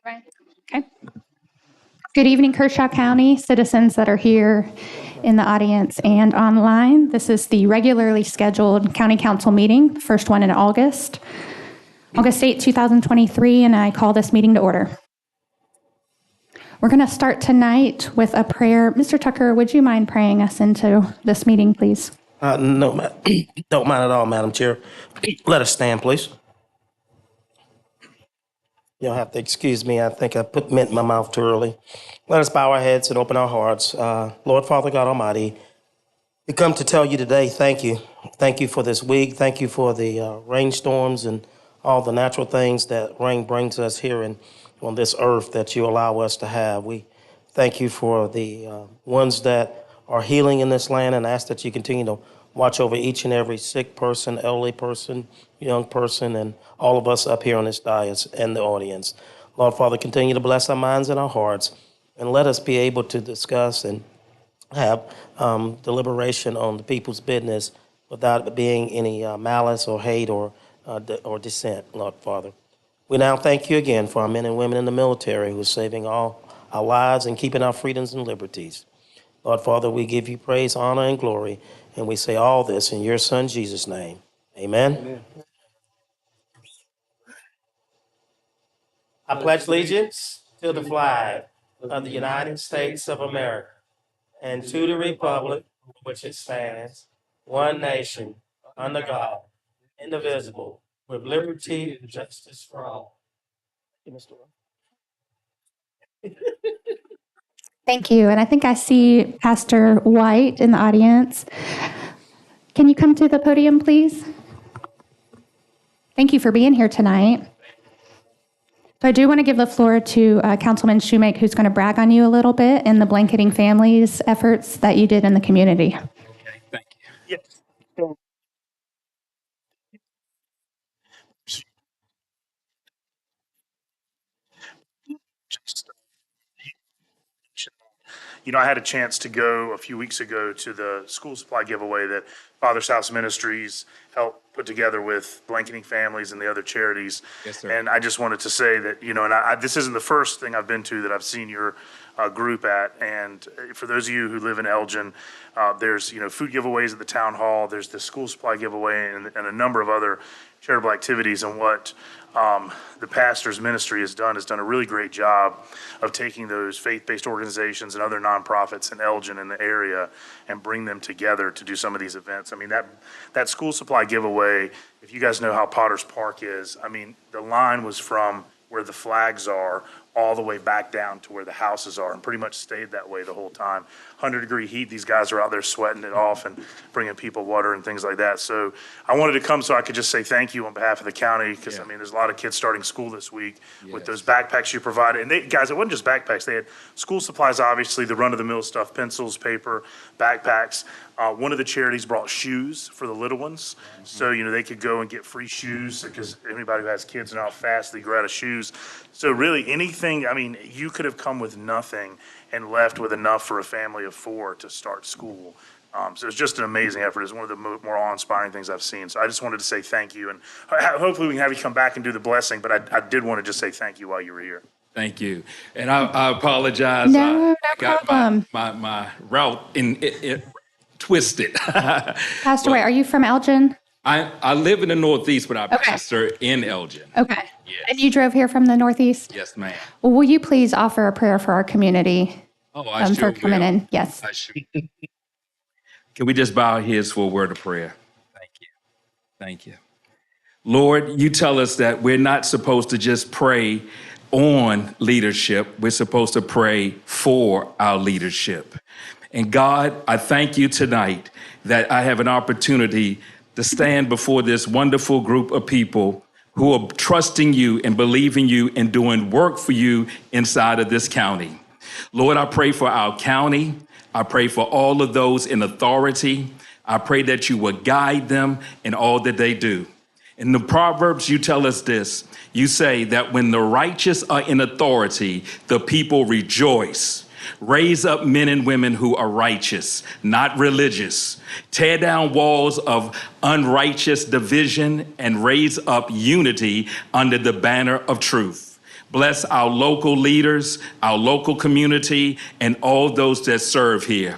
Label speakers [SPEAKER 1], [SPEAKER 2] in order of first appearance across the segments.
[SPEAKER 1] Right. Okay. Good evening, Kershaw County citizens that are here in the audience and online. This is the regularly scheduled County Council meeting, the first one in August 8, 2023, and I call this meeting to order. We're going to start tonight with a prayer. Mr. Tucker, would you mind praying us into this meeting, please?
[SPEAKER 2] No, don't mind at all, Madam Chair. Let us stand, please. You'll have to excuse me. I think I put mint in my mouth too early. Let us bow our heads and open our hearts. Lord, Father God Almighty, we come to tell you today, thank you. Thank you for this week. Thank you for the rainstorms and all the natural things that rain brings us here on this earth that you allow us to have. We thank you for the ones that are healing in this land, and ask that you continue to watch over each and every sick person, elderly person, young person, and all of us up here on this dais and the audience. Lord Father, continue to bless our minds and our hearts, and let us be able to discuss and have deliberation on the people's business without it being any malice or hate or dissent, Lord Father. We now thank you again for our men and women in the military who are saving all our lives and keeping our freedoms and liberties. Lord Father, we give you praise, honor, and glory, and we say all this in your Son, Jesus' name. Amen. Amen. I pledge allegiance to the flag of the United States of America and to the republic for which it stands, one nation, under God, indivisible, with liberty and justice for all.
[SPEAKER 1] Thank you. And I think I see Pastor White in the audience. Can you come to the podium, please? Thank you for being here tonight. So I do want to give the floor to Councilman Shoemake, who's going to brag on you a little bit in the blanketing families efforts that you did in the community.
[SPEAKER 3] Okay, thank you.
[SPEAKER 2] Yes.
[SPEAKER 3] I had a chance to go a few weeks ago to the school supply giveaway that Father's House Ministries helped put together with Blanketing Families and the other charities.
[SPEAKER 4] Yes, sir.
[SPEAKER 3] And I just wanted to say that, and this isn't the first thing I've been to that I've seen your group at. And for those of you who live in Elgin, there's, food giveaways at the town hall. There's the school supply giveaway and a number of other charitable activities. And what the pastor's ministry has done a really great job of taking those faith-based organizations and other nonprofits in Elgin in the area and bring them together to do some of these events. I mean, that school supply giveaway, if you guys know how Potter's Park is, I mean, the line was from where the flags are all the way back down to where the houses are, and pretty much stayed that way the whole time. 100-degree heat, these guys are out there sweating it off and bringing people water and things like that. So I wanted to come so I could just say thank you on behalf of the county, because I mean, there's a lot of kids starting school this week with those backpacks you provided. And guys, it wasn't just backpacks. They had school supplies, obviously, the run-of-the-mill stuff, pencils, paper, backpacks. One of the charities brought shoes for the little ones. So, they could go and get free shoes, because anybody who has kids know how fast they grow out of shoes. So really anything, I mean, you could have come with nothing and left with enough for a family of 4 to start school. So it's just an amazing effort. It's one of the more awe-inspiring things I've seen. So I just wanted to say thank you. And hopefully we can have you come back and do the blessing. But I did want to just say thank you while you were here.
[SPEAKER 4] Thank you. And I apologize.
[SPEAKER 1] No
[SPEAKER 4] got
[SPEAKER 1] problem.
[SPEAKER 4] my route it twisted.
[SPEAKER 1] Pastor White, are you from Elgin?
[SPEAKER 4] I live in the Northeast, but I
[SPEAKER 1] Okay.
[SPEAKER 4] pastor in Elgin.
[SPEAKER 1] Okay.
[SPEAKER 4] Yes.
[SPEAKER 1] And you drove here from the Northeast?
[SPEAKER 4] Yes, ma'am.
[SPEAKER 1] Well, will you please offer a prayer for our community
[SPEAKER 4] Oh, I
[SPEAKER 1] for
[SPEAKER 4] sure
[SPEAKER 1] coming
[SPEAKER 4] will.
[SPEAKER 1] in? Yes.
[SPEAKER 4] I sure. Can we just bow our heads for a word of prayer? Thank you. Thank you. Lord, you tell us that we're not supposed to just pray on leadership. We're supposed to pray for our leadership. And God, I thank you tonight that I have an opportunity to stand before this wonderful group of people who are trusting you and believing you and doing work for you inside of this county. Lord, I pray for our county. I pray for all of those in authority. I pray that you will guide them in all that they do. In the Proverbs, you tell us this. You say that when the righteous are in authority, the people rejoice. Raise up men and women who are righteous, not religious. Tear down walls of unrighteous division and raise up unity under the banner of truth. Bless our local leaders, our local community, and all those that serve here.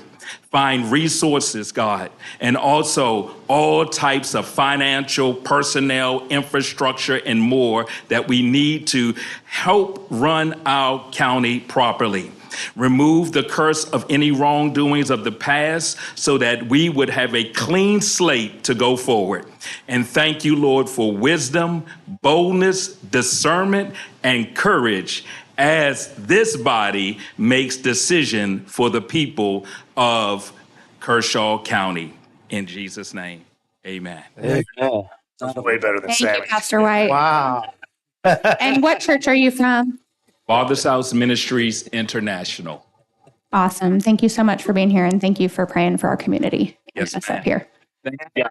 [SPEAKER 4] Find resources, God, and also all types of financial, personnel, infrastructure, and more that we need to help run our county properly. Remove the curse of any wrongdoings of the past so that we would have a clean slate to go forward. And thank you, Lord, for wisdom, boldness, discernment, and courage as this body makes decision for the people of Kershaw County. In Jesus' name, amen.
[SPEAKER 2] Amen.
[SPEAKER 3] That's way better than
[SPEAKER 1] Thank you,
[SPEAKER 3] Sammy.
[SPEAKER 1] Pastor White.
[SPEAKER 2] Wow.
[SPEAKER 1] And what church are you from?
[SPEAKER 4] Father's House Ministries International.
[SPEAKER 1] Awesome. Thank you so much for being here, and thank you for praying for our community.
[SPEAKER 4] Yes,
[SPEAKER 1] Us
[SPEAKER 4] ma'am.
[SPEAKER 1] up here.
[SPEAKER 4] Thank you.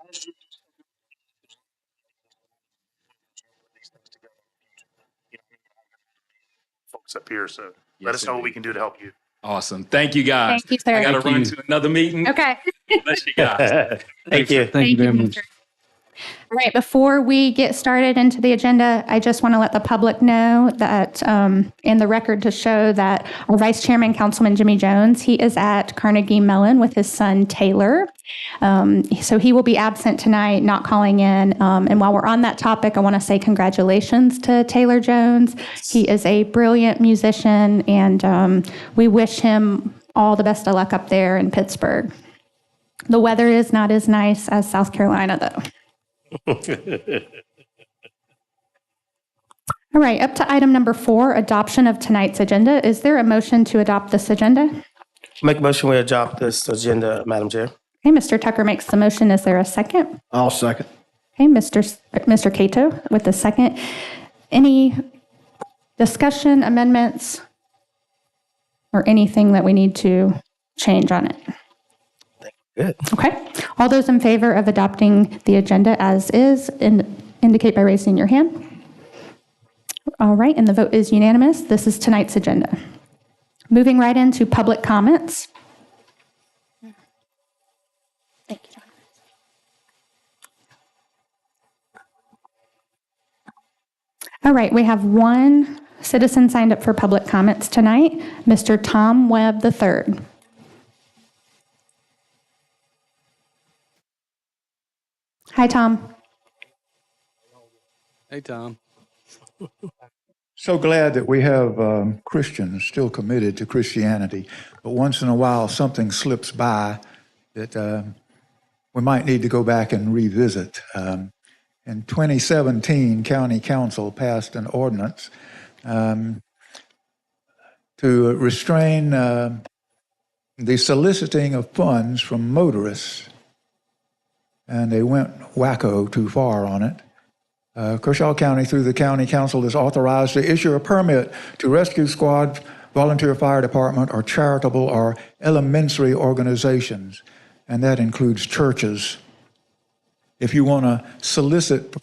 [SPEAKER 3] Folks up here, so
[SPEAKER 4] Yes,
[SPEAKER 3] let us know what
[SPEAKER 4] indeed.
[SPEAKER 3] we can do to help you.
[SPEAKER 4] Awesome. Thank you, guys.
[SPEAKER 1] Thank you, sir.
[SPEAKER 4] I got to
[SPEAKER 1] Thank
[SPEAKER 4] run to another meeting.
[SPEAKER 1] Okay.
[SPEAKER 4] Bless you guys.
[SPEAKER 2] Thank you.
[SPEAKER 1] Thank you very much. All right, before we get started into the agenda, I just want to let the public know that, in the record to show that our Vice Chairman, Councilman Jimmy Jones, he is at Carnegie Mellon with his son Taylor. So he will be absent tonight, not calling in. And while we're on that topic, I want to say congratulations to Taylor Jones. He is a brilliant musician, and we wish him all the best of luck up there in Pittsburgh. The weather is not as nice as South Carolina, though. All right, up to item number 4, adoption of tonight's agenda. Is there a motion to adopt this agenda?
[SPEAKER 2] Make a motion we adopt this agenda, Madam Chair.
[SPEAKER 1] Okay, Mr. Tucker makes the motion. Is there a second?
[SPEAKER 5] I'll second.
[SPEAKER 1] Okay, Mr. Cato with the second. Any discussion, amendments, or anything that we need to change on it?
[SPEAKER 2] Good.
[SPEAKER 1] Okay. All those in favor of adopting the agenda as is, indicate by raising your hand. All right, and the vote is unanimous. This is tonight's agenda. Moving right into public comments. Thank you, John. All right, we have one citizen signed up for public comments tonight, Mr. Tom Webb III. Hi, Tom.
[SPEAKER 5] Hey, Tom.
[SPEAKER 6] So glad that we have Christians still committed to Christianity, but once in a while something slips by that we might need to go back and revisit. In 2017, County Council passed an ordinance to restrain the soliciting of funds from motorists, and they went wacko too far on it. Kershaw County, through the County Council, is authorized to issue a permit to rescue squad, volunteer fire department, or charitable or elementary organizations, and that includes churches. If you want to solicit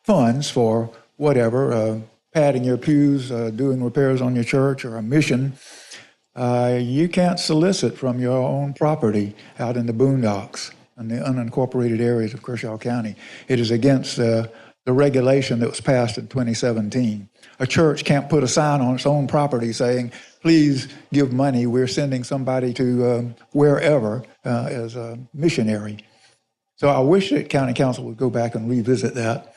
[SPEAKER 6] funds for whatever, padding your pews, doing repairs on your church, or a mission, you can't solicit from your own property out in the boondocks in the unincorporated areas of Kershaw County. It is against the regulation that was passed in 2017. A church can't put a sign on its own property saying, please give money, we're sending somebody to wherever as a missionary. So I wish that County Council would go back and revisit that.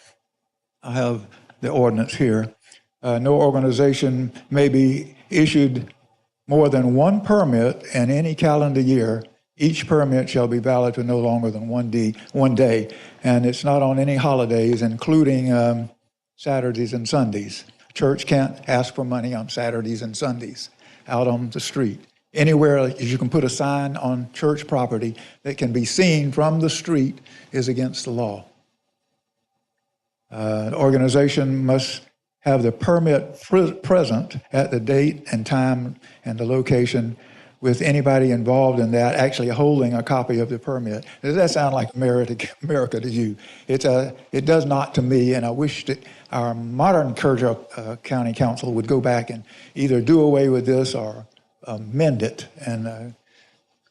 [SPEAKER 6] I have the ordinance here. No organization may be issued more than one permit in any calendar year. Each permit shall be valid for no longer than one day, and it's not on any holidays, including Saturdays and Sundays. Church can't ask for money on Saturdays and Sundays out on the street. Anywhere you can put a sign on church property that can be seen from the street is against the law. An organization must have the permit present at the date and time and the location, with anybody involved in that actually holding a copy of the permit. Does that sound like America to you? It does not to me, and I wish that our modern Kershaw County Council would go back and either do away with this or amend it, and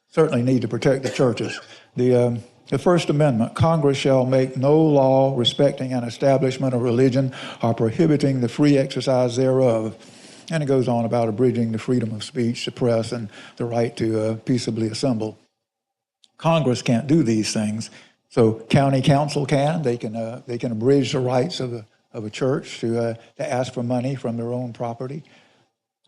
[SPEAKER 6] certainly need to protect the churches. The First Amendment, Congress shall make no law respecting an establishment of religion or prohibiting the free exercise thereof. And it goes on about abridging the freedom of speech, the press, and the right to peaceably assemble. Congress can't do these things, so county council can. They can abridge the rights of a church to ask for money from their own property.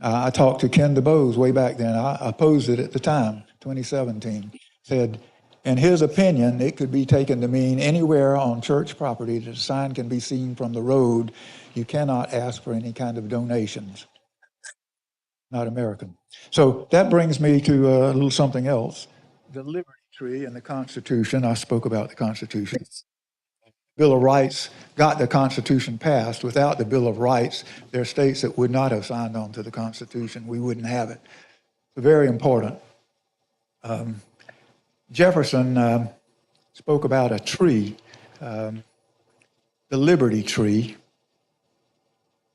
[SPEAKER 6] I talked to Ken DuBose way back then. I opposed it at the time, 2017. Said, in his opinion, it could be taken to mean anywhere on church property that a sign can be seen from the road, you cannot ask for any kind of donations. Not American. So that brings me to a little something else. The Liberty Tree and the Constitution. I spoke about the Constitution. Bill of Rights got the Constitution passed. Without the Bill of Rights, there are states that would not have signed on to the Constitution. We wouldn't have it. It's very important. Jefferson spoke about a tree, the Liberty Tree,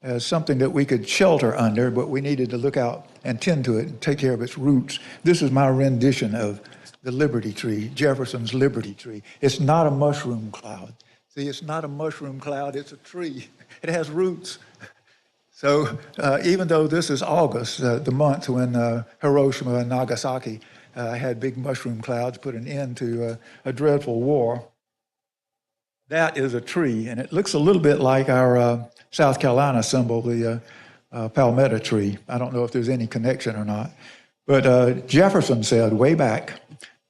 [SPEAKER 6] as something that we could shelter under, but we needed to look out and tend to it and take care of its roots. This is my rendition of the Liberty Tree, Jefferson's Liberty Tree. It's not a mushroom cloud. See, it's not a mushroom cloud, it's a tree. It has roots. So even though this is August, the month when Hiroshima and Nagasaki had big mushroom clouds, put an end to a dreadful war, that is a tree, and it looks a little bit like our South Carolina symbol, the palmetto tree. I don't know if there's any connection or not. But Jefferson said way back,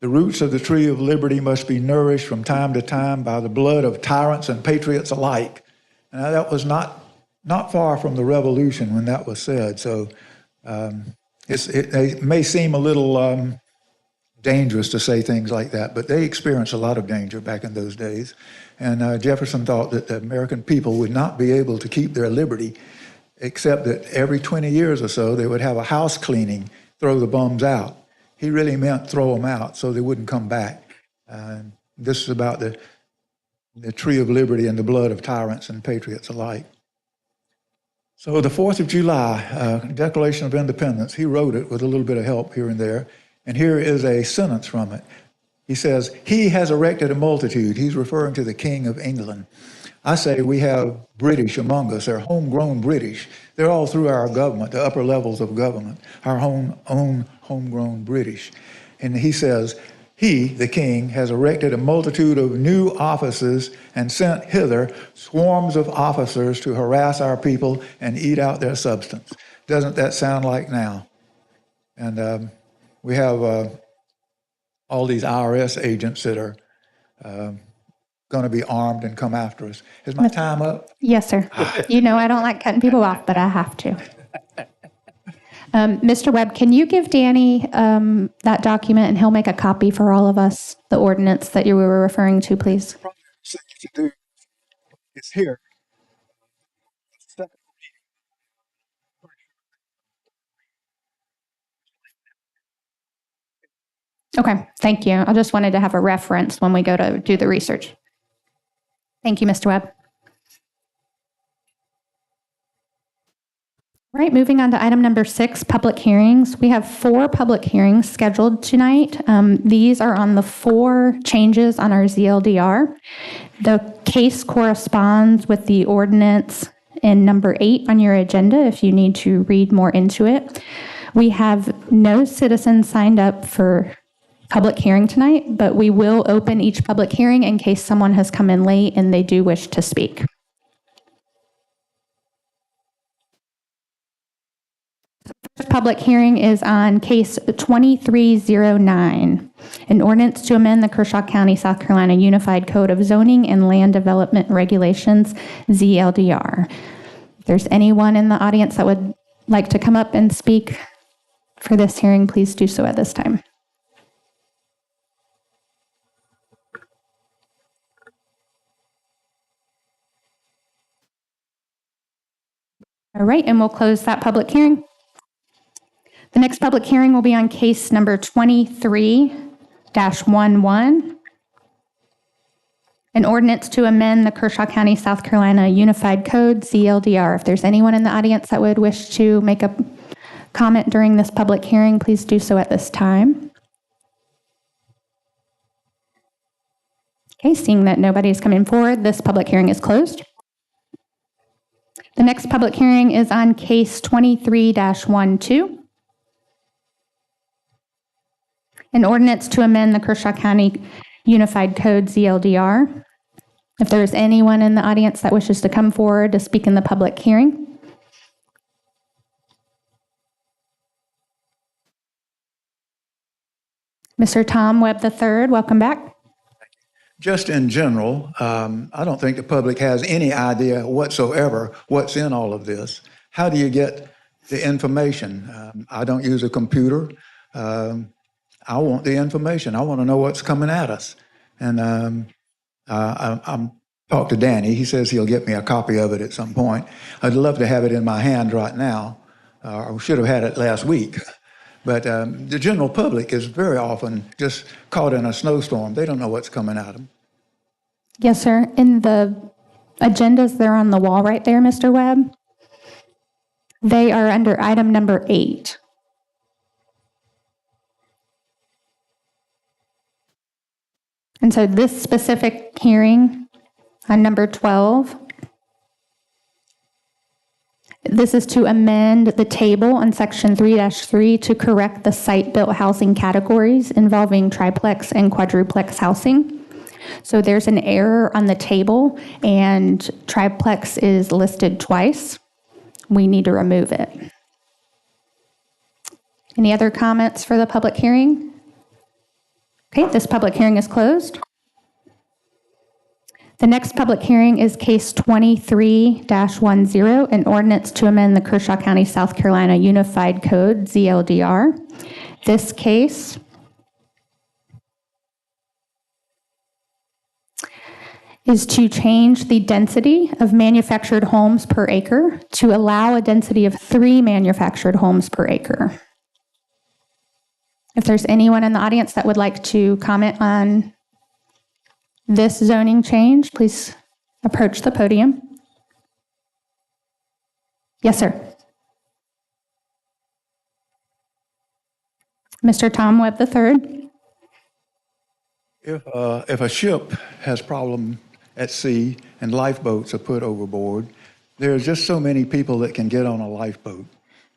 [SPEAKER 6] the roots of the tree of liberty must be nourished from time to time by the blood of tyrants and patriots alike. And that was not far from the Revolution when that was said. So it may seem a little dangerous to say things like that, but they experienced a lot of danger back in those days. And Jefferson thought that the American people would not be able to keep their liberty, except that every 20 years or so they would have a house cleaning, throw the bums out. He really meant throw them out so they wouldn't come back. This is about the tree of liberty and the blood of tyrants and patriots alike. So the 4th of July, Declaration of Independence, he wrote it with a little bit of help here and there. And here is a sentence from it. He says, he has erected a multitude. He's referring to the King of England. I say we have British among us. They're homegrown British. They're all through our government, the upper levels of government, our own homegrown British. And he says, he, the king, has erected a multitude of new offices and sent hither swarms of officers to harass our people and eat out their substance. Doesn't that sound like now? And we have all these IRS agents that are going to be armed and come after us. Is my time up?
[SPEAKER 1] Yes, sir. You know I don't like cutting people off, but I have to. Mr. Webb, can you give Danny that document and he'll make a copy for all of us, the ordinance that you were referring to, please?
[SPEAKER 6] It's here.
[SPEAKER 1] Okay, thank you. I just wanted to have a reference when we go to do the research. Thank you, Mr. Webb. All right, moving on to item number 6, public hearings. We have 4 public hearings scheduled tonight. These are on the 4 changes on our ZLDR. The case corresponds with the ordinance in number 8 on your agenda if you need to read more into it. We have no citizens signed up for public hearing tonight, but we will open each public hearing in case someone has come in late and they do wish to speak. First public hearing is on case 2309, an ordinance to amend the Kershaw County, South Carolina Unified Code of Zoning and Land Development Regulations, ZLDR. If there's anyone in the audience that would like to come up and speak for this hearing, please do so at this time. All right, and we'll close that public hearing. The next public hearing will be on case number 23-11, an ordinance to amend the Kershaw County, South Carolina Unified Code, ZLDR. If there's anyone in the audience that would wish to make a comment during this public hearing, please do so at this time. Okay, seeing that nobody's coming forward, this public hearing is closed. The next public hearing is on case 23-12. An ordinance to amend the Kershaw County Unified Code ZLDR. If there's anyone in the audience that wishes to come forward to speak in the public hearing. Mr. Tom Webb III, welcome back.
[SPEAKER 6] Just in general, I don't think the public has any idea whatsoever what's in all of this. How do you get the information? I don't use a computer. I want the information. I want to know what's coming at us. And I'm talked to Danny. He says he'll get me a copy of it at some point. I'd love to have it in my hand right now. I should have had it last week. But the general public is very often just caught in a snowstorm. They don't know what's coming at them.
[SPEAKER 1] Yes, sir. In the agendas, they're on the wall right there, Mr. Webb. They are under item number 8. And so this specific hearing on number 12, this is to amend the table on section 3-3 to correct the site-built housing categories involving triplex and quadruplex housing. So there's an error on the table and triplex is listed twice. We need to remove it. Any other comments for the public hearing? Okay, this public hearing is closed. The next public hearing is case 23-10, an ordinance to amend the Kershaw County, South Carolina Unified Code, ZLDR. This case is to change the density of manufactured homes per acre to allow a density of 3 manufactured homes per acre. If there's anyone in the audience that would like to comment on this zoning change, please approach the podium. Yes, sir. Mr. Tom Webb III.
[SPEAKER 6] If a ship has problem at sea and lifeboats are put overboard, there's just so many people that can get on a lifeboat.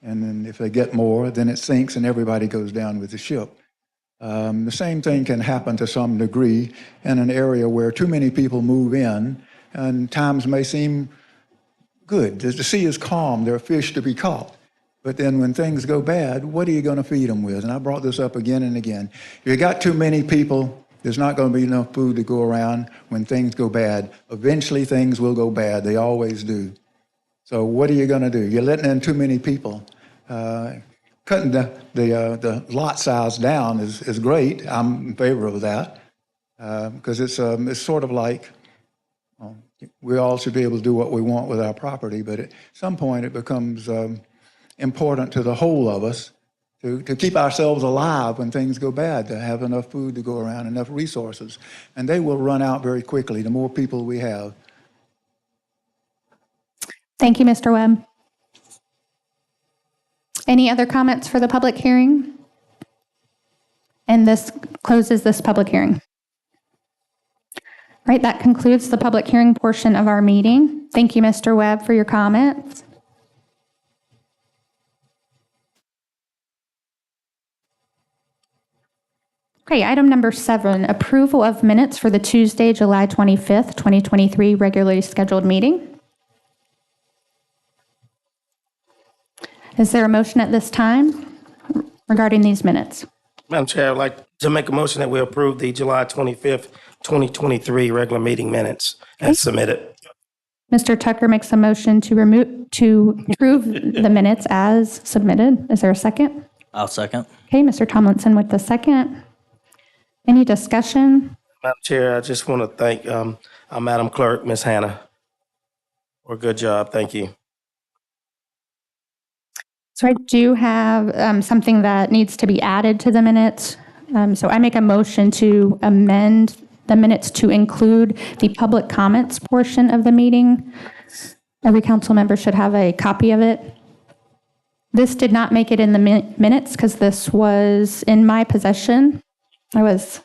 [SPEAKER 6] And then if they get more, then it sinks and everybody goes down with the ship. The same thing can happen to some degree in an area where too many people move in and times may seem good. The sea is calm, there are fish to be caught. But then when things go bad, what are you going to feed them with? And I brought this up again and again. If you got too many people, there's not going to be enough food to go around when things go bad. Eventually things will go bad, they always do. So what are you going to do? You're letting in too many people. Cutting the lot size down is great. I'm in favor of that because it's sort of like we all should be able to do what we want with our property, but at some point it becomes important to the whole of us to keep ourselves alive when things go bad, to have enough food to go around, enough resources, and they will run out very quickly the more people we have.
[SPEAKER 1] Thank you, Mr. Webb. Any other comments for the public hearing? And this closes this public hearing. All right, that concludes the public hearing portion of our meeting. Thank you, Mr. Webb, for your comments. Okay, item number 7, approval of minutes for the Tuesday, July 25th, 2023 regularly scheduled meeting. Is there a motion at this time regarding these minutes?
[SPEAKER 2] Madam Chair, I'd like to make a motion that we approve the July 25th, 2023 regular meeting minutes as submitted.
[SPEAKER 1] Mr. Tucker makes a motion to approve the minutes as submitted. Is there a second?
[SPEAKER 5] I'll second.
[SPEAKER 1] Okay, Mr. Tomlinson with the second. Any discussion?
[SPEAKER 2] Madam Chair, I just want to thank our Madam Clerk, Ms. Hannah, for a good job. Thank you.
[SPEAKER 1] So I do have something that needs to be added to the minutes. So I make a motion to amend the minutes to include the public comments portion of the meeting. Every council member should have a copy of it. This did not make it in the minutes because this was in my possession. I was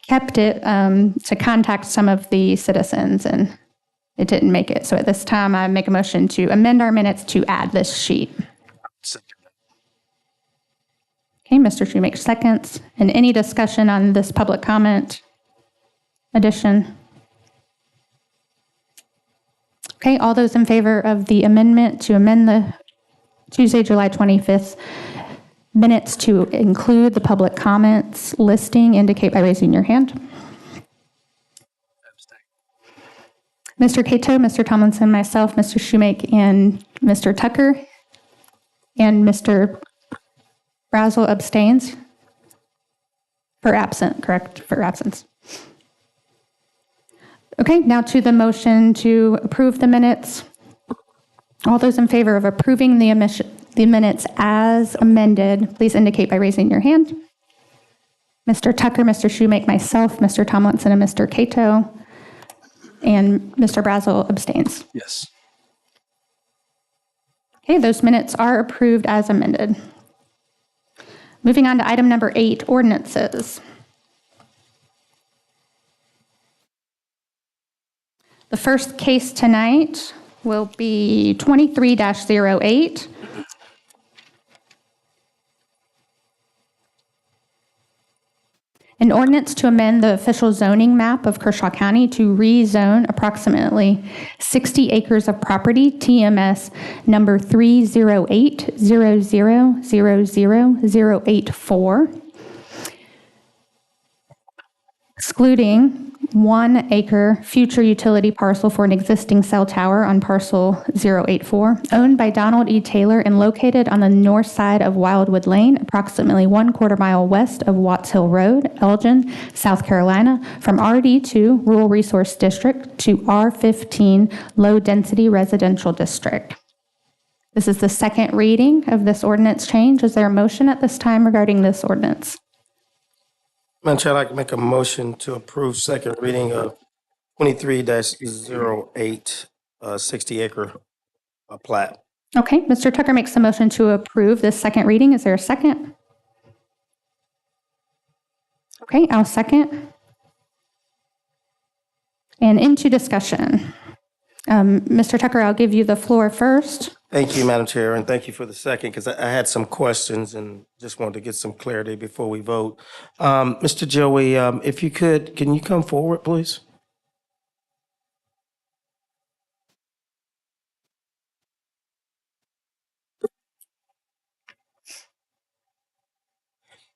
[SPEAKER 1] kept it to contact some of the citizens, and It didn't make it. So at this time, I make a motion to amend our minutes to add this sheet. Okay, Mr. Shoemaker seconds. And any discussion on this public comment addition? Okay, all those in favor of the amendment to amend the Tuesday, July 25th minutes to include the public comments listing indicate by raising your hand. Mr. Cato, Mr. Tomlinson, myself, Mr. Shoemaker, and Mr. Tucker, and Mr. Brazel abstains for absent, correct? For absence. Okay, now to the motion to approve the minutes. All those in favor of approving the minutes as amended, please indicate by raising your hand. Mr. Tucker, Mr. Shoemaker, myself, Mr. Tomlinson, and Mr. Cato, and Mr. Brazel abstains.
[SPEAKER 3] Yes.
[SPEAKER 1] Okay, those minutes are approved as amended. Moving on to item number 8, ordinances. The first case tonight will be 23-08. An ordinance to amend the official zoning map of Kershaw County to rezone approximately 60 acres of property, TMS number 308000084, excluding 1 acre future utility parcel for an existing cell tower on parcel 084, owned by Donald E. Taylor and located on the north side of Wildwood Lane, approximately 1/4 mile west of Watts Hill Road, Elgin, South Carolina, from RD2 Rural Resource District to R15 Low Density Residential District. This is the second reading of this ordinance change. Is there a motion at this time regarding this ordinance?
[SPEAKER 2] Madam Chair, I'd like to make a motion to approve second reading of 23-08, 60-acre plat.
[SPEAKER 1] Okay, Mr. Tucker makes a motion to approve this second reading. Is there a second? Okay, I'll second. And into discussion. Mr. Tucker, I'll give you the floor first.
[SPEAKER 2] Thank you, Madam Chair, and thank you for the second, because I had some questions and just wanted to get some clarity before we vote. Mr. Joey, if you could, can you come forward, please?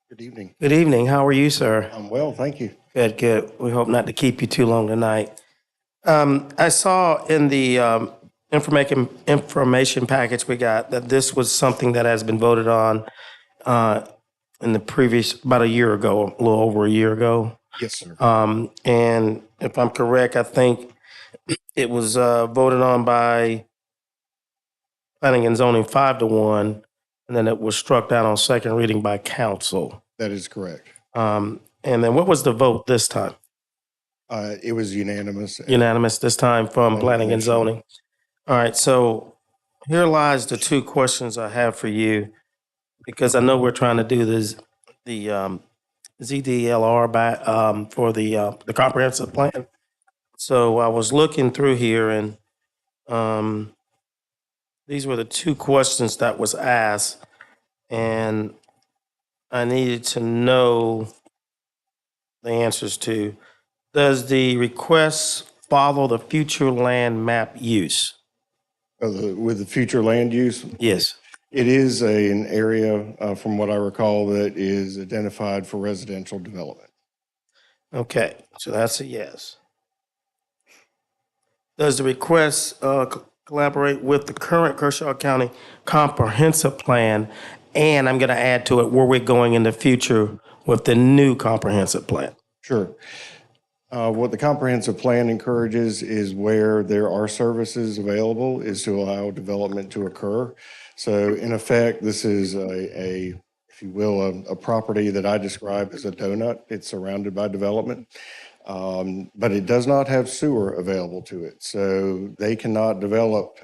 [SPEAKER 5] Good evening.
[SPEAKER 2] Good evening. How are you, sir?
[SPEAKER 5] I'm well, thank you.
[SPEAKER 2] Good, good. We hope not to keep you too long tonight. I saw in the information package we got that this was something that has been voted on in the previous, about a year ago, a little over a year ago.
[SPEAKER 5] Yes, sir.
[SPEAKER 2] And if I'm correct, I think it was voted on by Planning and Zoning 5-1, and then it was struck down on second reading by council.
[SPEAKER 5] That is correct.
[SPEAKER 2] And then what was the vote this time?
[SPEAKER 5] It was unanimous.
[SPEAKER 2] Unanimous this time from Planning and
[SPEAKER 5] Commission.
[SPEAKER 2] Zoning. All right, so here lies the two questions I have for you, because I know we're trying to do this, the ZDLR for the comprehensive plan. So I was looking through here, and these were the two questions that was asked, and I needed to know the answers to. Does the request follow the future land map use?
[SPEAKER 5] With the future land use,
[SPEAKER 2] Yes.
[SPEAKER 5] it is an area, from what I recall, that is identified for residential development.
[SPEAKER 2] Okay, so that's a yes. Does the request collaborate with the current Kershaw County comprehensive plan? And I'm going to add to it where we're going in the future with the new comprehensive plan.
[SPEAKER 5] Sure. What the comprehensive plan encourages is where there are services available is to allow development to occur. So in effect, this is if you will, a property that I describe as a donut. It's surrounded by development, but it does not have sewer available to it. So they cannot develop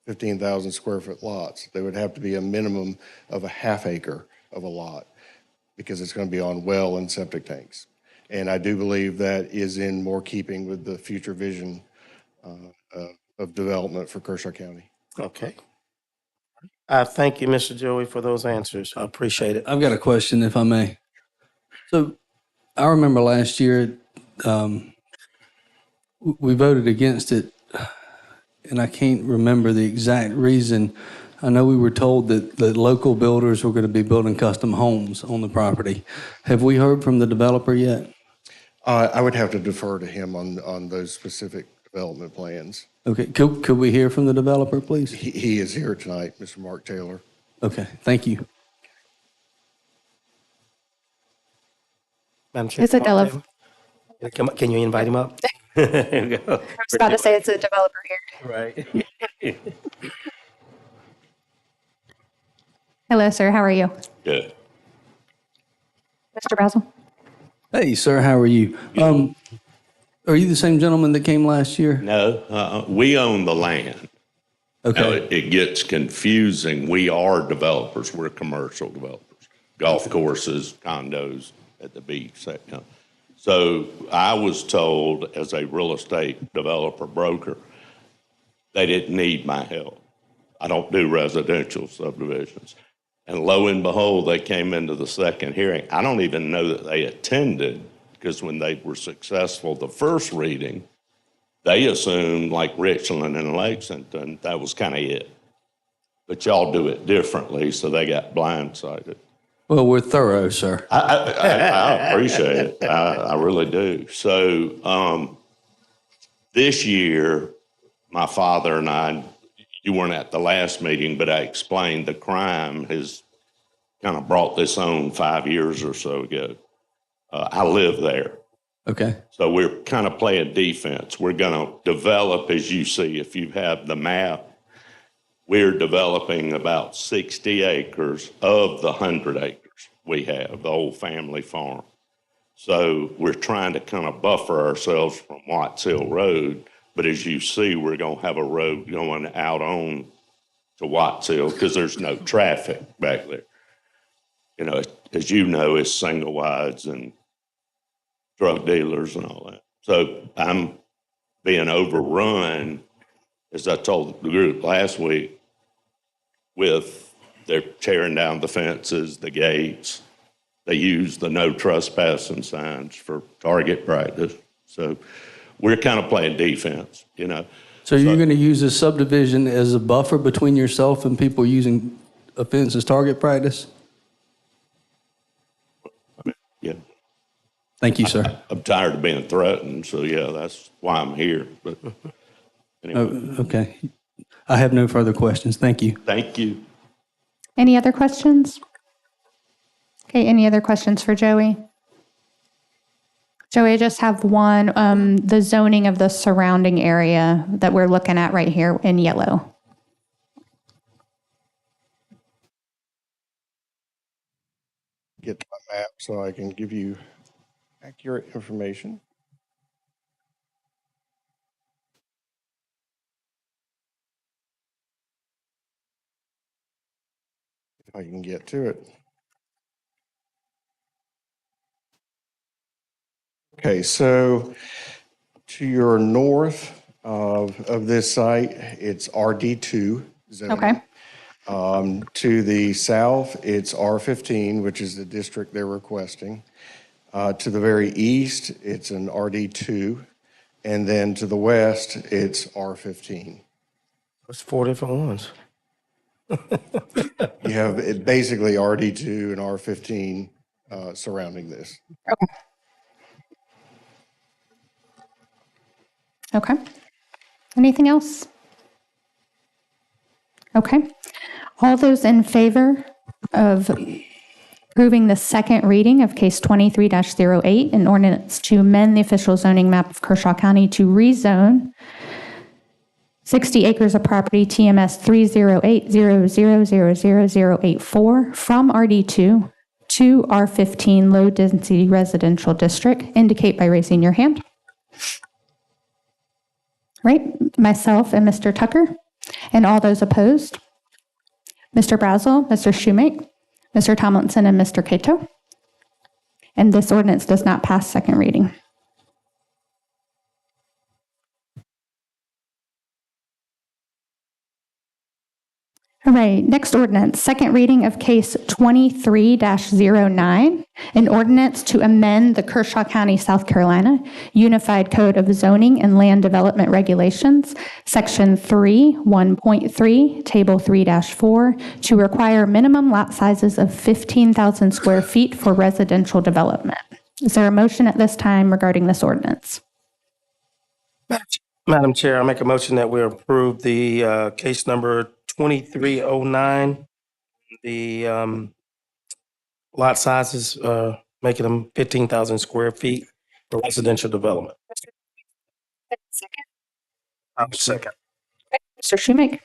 [SPEAKER 5] 15,000 square foot lots. There would have to be a minimum of a half acre of a lot because it's going to be on well and septic tanks. And I do believe that is in more keeping with the future vision of development for Kershaw County.
[SPEAKER 2] Okay. Thank you, Mr. Joey, for those answers. I appreciate it.
[SPEAKER 7] I've got a question, if I may. So I remember last year, we voted against it, and I can't remember the exact reason. I know we were told that local builders were going to be building custom homes on the property. Have we heard from the developer yet?
[SPEAKER 5] I would have to defer to him on those specific development plans.
[SPEAKER 7] Okay, could we hear from the developer, please?
[SPEAKER 5] He is here tonight, Mr. Mark Taylor.
[SPEAKER 7] Okay, thank you.
[SPEAKER 2] Madam Chair,
[SPEAKER 1] Is it Delav?
[SPEAKER 2] Can you invite him up? There you go.
[SPEAKER 1] I was about to say it's a developer here.
[SPEAKER 2] Right.
[SPEAKER 1] Hello, sir. How are you?
[SPEAKER 8] Good.
[SPEAKER 1] Mr. Brazel?
[SPEAKER 7] Hey, sir, how are you? Are you the same gentleman that came last year?
[SPEAKER 8] No, we own the land. Now,
[SPEAKER 7] Okay,
[SPEAKER 8] it gets confusing. We are developers. We're commercial developers. Golf courses, condos at the beach, that kind of. So I was told as a real estate developer broker, they didn't need my help. I don't do residential subdivisions. And lo and behold, they came into the second hearing. I don't even know that they attended, because when they were successful the first reading, they assumed, like Richland and Lexington, that was kind of it. But y'all do it differently, so they got blindsided.
[SPEAKER 7] well, we're thorough, sir.
[SPEAKER 8] I appreciate it. I really do. So this year, my father and I, you weren't at the last meeting, but I explained the crime has kind of brought this on 5 years or so ago. I live there.
[SPEAKER 7] Okay,
[SPEAKER 8] So we're kind of playing defense. We're going to develop, as you see, if you have the map, we're developing about 60 acres of the 100 acres we have, the old family farm. So we're trying to kind of buffer ourselves from Watts Hill Road. But as you see, we're going to have a road going out on to Watts Hill because there's no traffic back there. You know, as you know, it's single wides and drug dealers and all that. So I'm being overrun, as I told the group last week, with they're tearing down the fences, the gates. They use the no trespassing signs for target practice. So we're kind of playing defense, you know.
[SPEAKER 7] so you're going to use this subdivision as a buffer between yourself and people using a fence as target practice?
[SPEAKER 8] Yeah,
[SPEAKER 7] Thank you, sir.
[SPEAKER 8] I'm tired of being threatened, so yeah, that's why I'm here. But anyway,
[SPEAKER 7] Okay. I have no further questions. Thank you.
[SPEAKER 8] thank you.
[SPEAKER 1] Any other questions? Okay, any other questions for Joey? Joey, I just have one, the zoning of the surrounding area that we're looking at right here in yellow.
[SPEAKER 5] Get to my map so I can give you accurate information. If I can get to it. Okay, so to your north of this site, it's RD2 zoning.
[SPEAKER 1] Okay,
[SPEAKER 5] To the south, it's R15, which is the district they're requesting. To the very east, it's an RD2. And then to the west, it's R15.
[SPEAKER 2] It's 4 different ones.
[SPEAKER 5] You have basically RD2 and R15 surrounding this.
[SPEAKER 1] okay. Anything else? Okay. All those in favor of approving the second reading of case 23-08, an ordinance to amend the official zoning map of Kershaw County to rezone 60 acres of property TMS 308000084 from RD2 to R15 low density residential district, indicate by raising your hand. Right, myself and Mr. Tucker, and all those opposed. Mr. Brazel, Mr. Schumate, Mr. Tomlinson, and Mr. Cato. And this ordinance does not pass second reading. All right, next ordinance, second reading of case 23-09, an ordinance to amend the Kershaw County, South Carolina Unified Code of Zoning and Land Development Regulations, Section 3, 1.3, Table 3-4, to require minimum lot sizes of 15,000 square feet for residential development. Is there a motion at this time regarding this ordinance?
[SPEAKER 2] Madam Chair, I make a motion that we approve the case number 2309. The lot sizes, making them 15,000 square feet for residential development.
[SPEAKER 1] Second.
[SPEAKER 3] Second.
[SPEAKER 1] Mr. Schumake.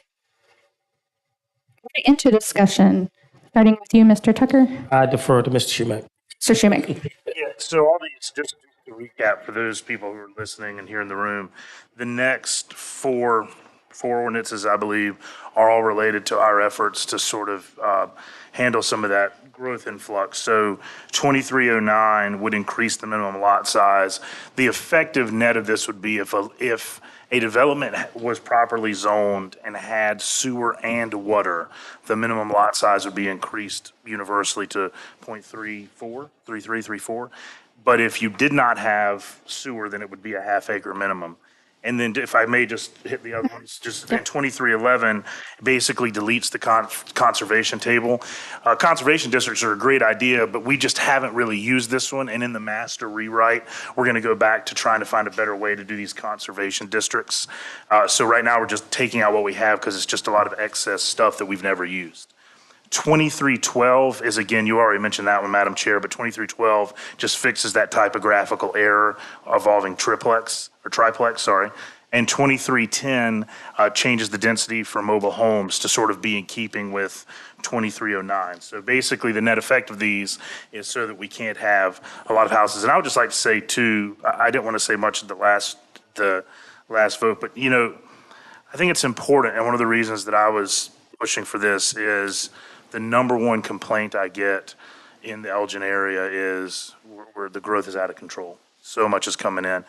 [SPEAKER 1] Into discussion, starting with you, Mr. Tucker.
[SPEAKER 2] I defer to Mr. Schumake.
[SPEAKER 1] Mr. Schumake.
[SPEAKER 3] Yeah, so all these, just to recap for those people who are listening and here in the room, the next four ordinances, I believe, are all related to our efforts to sort of handle some of that growth influx. So 2309 would increase the minimum lot size. The effective net of this would be if a development was properly zoned and had sewer and water, the minimum lot size would be increased universally to 0.34. But if you did not have sewer, then it would be a half acre minimum. And then if I may just hit the other ones, just in 2311, basically deletes the conservation table. Conservation districts are a great idea, but we just haven't really used this one. And in the master rewrite, we're going to go back to trying to find a better way to do these conservation districts. So right now we're just taking out what we have because it's just a lot of excess stuff that we've never used. 2312 is, again, you already mentioned that one, Madam Chair, but 2312 just fixes that typographical error involving triplex, or triplex, sorry. And 2310 changes the density for mobile homes to sort of be in keeping with 2309. So basically, the net effect of these is so that we can't have a lot of houses. And I would just like to say, too, I didn't want to say much at the last vote, but, you know, I think it's important, and one of the reasons that I was pushing for this is the number one complaint I get in the Elgin area is where the growth is out of control. So much is coming in.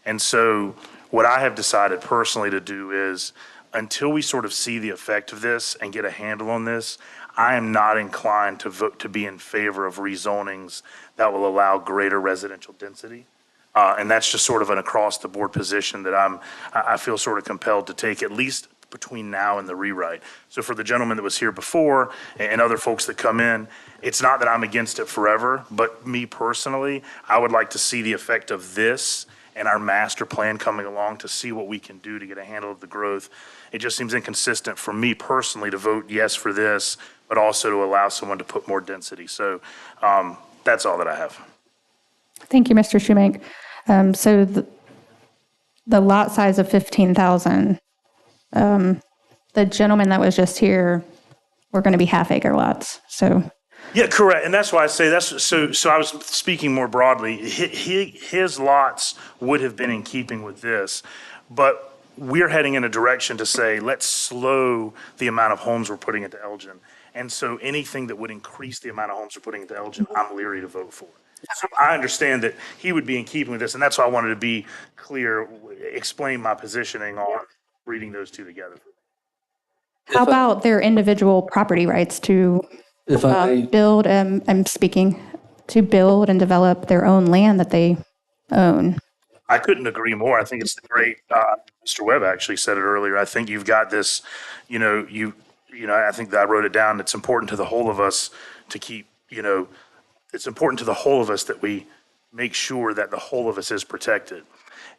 [SPEAKER 3] And so what I have decided personally to do is, until we sort of see the effect of this and get a handle on this, I am not inclined to vote to be in favor of rezonings that will allow greater residential density. And that's just sort of an across-the-board position that I feel sort of compelled to take, at least between now and the rewrite. So for the gentleman that was here before and other folks that come in, it's not that I'm against it forever, but me personally, I would like to see the effect of this and our master plan coming along to see what we can do to get a handle of the growth. It just seems inconsistent for me personally to vote yes for this, but also to allow someone to put more density. So that's all that I have. Thank
[SPEAKER 1] you, Mr. Schumake. So the lot size of 15,000, the gentleman that was just here, we're going to be half acre lots. So.
[SPEAKER 3] Yeah, correct. And that's why I say that's so I was speaking more broadly. His lots would have been in keeping with this, but we're heading in a direction to say, let's slow the amount of homes we're putting into Elgin. And so anything that would increase the amount of homes we're putting into Elgin, I'm leery to vote for. So I understand that he would be in keeping with this, and that's why I wanted to be clear, explain my positioning on reading those two together.
[SPEAKER 1] How about their individual property rights to build, I'm speaking, to build and develop their own land that they own?
[SPEAKER 3] I couldn't agree more. I think it's the great, Mr. Webb actually said it earlier. I think you've got this, I think that I wrote it down. It's important to the whole of us to keep, it's important to the whole of us that we make sure that the whole of us is protected.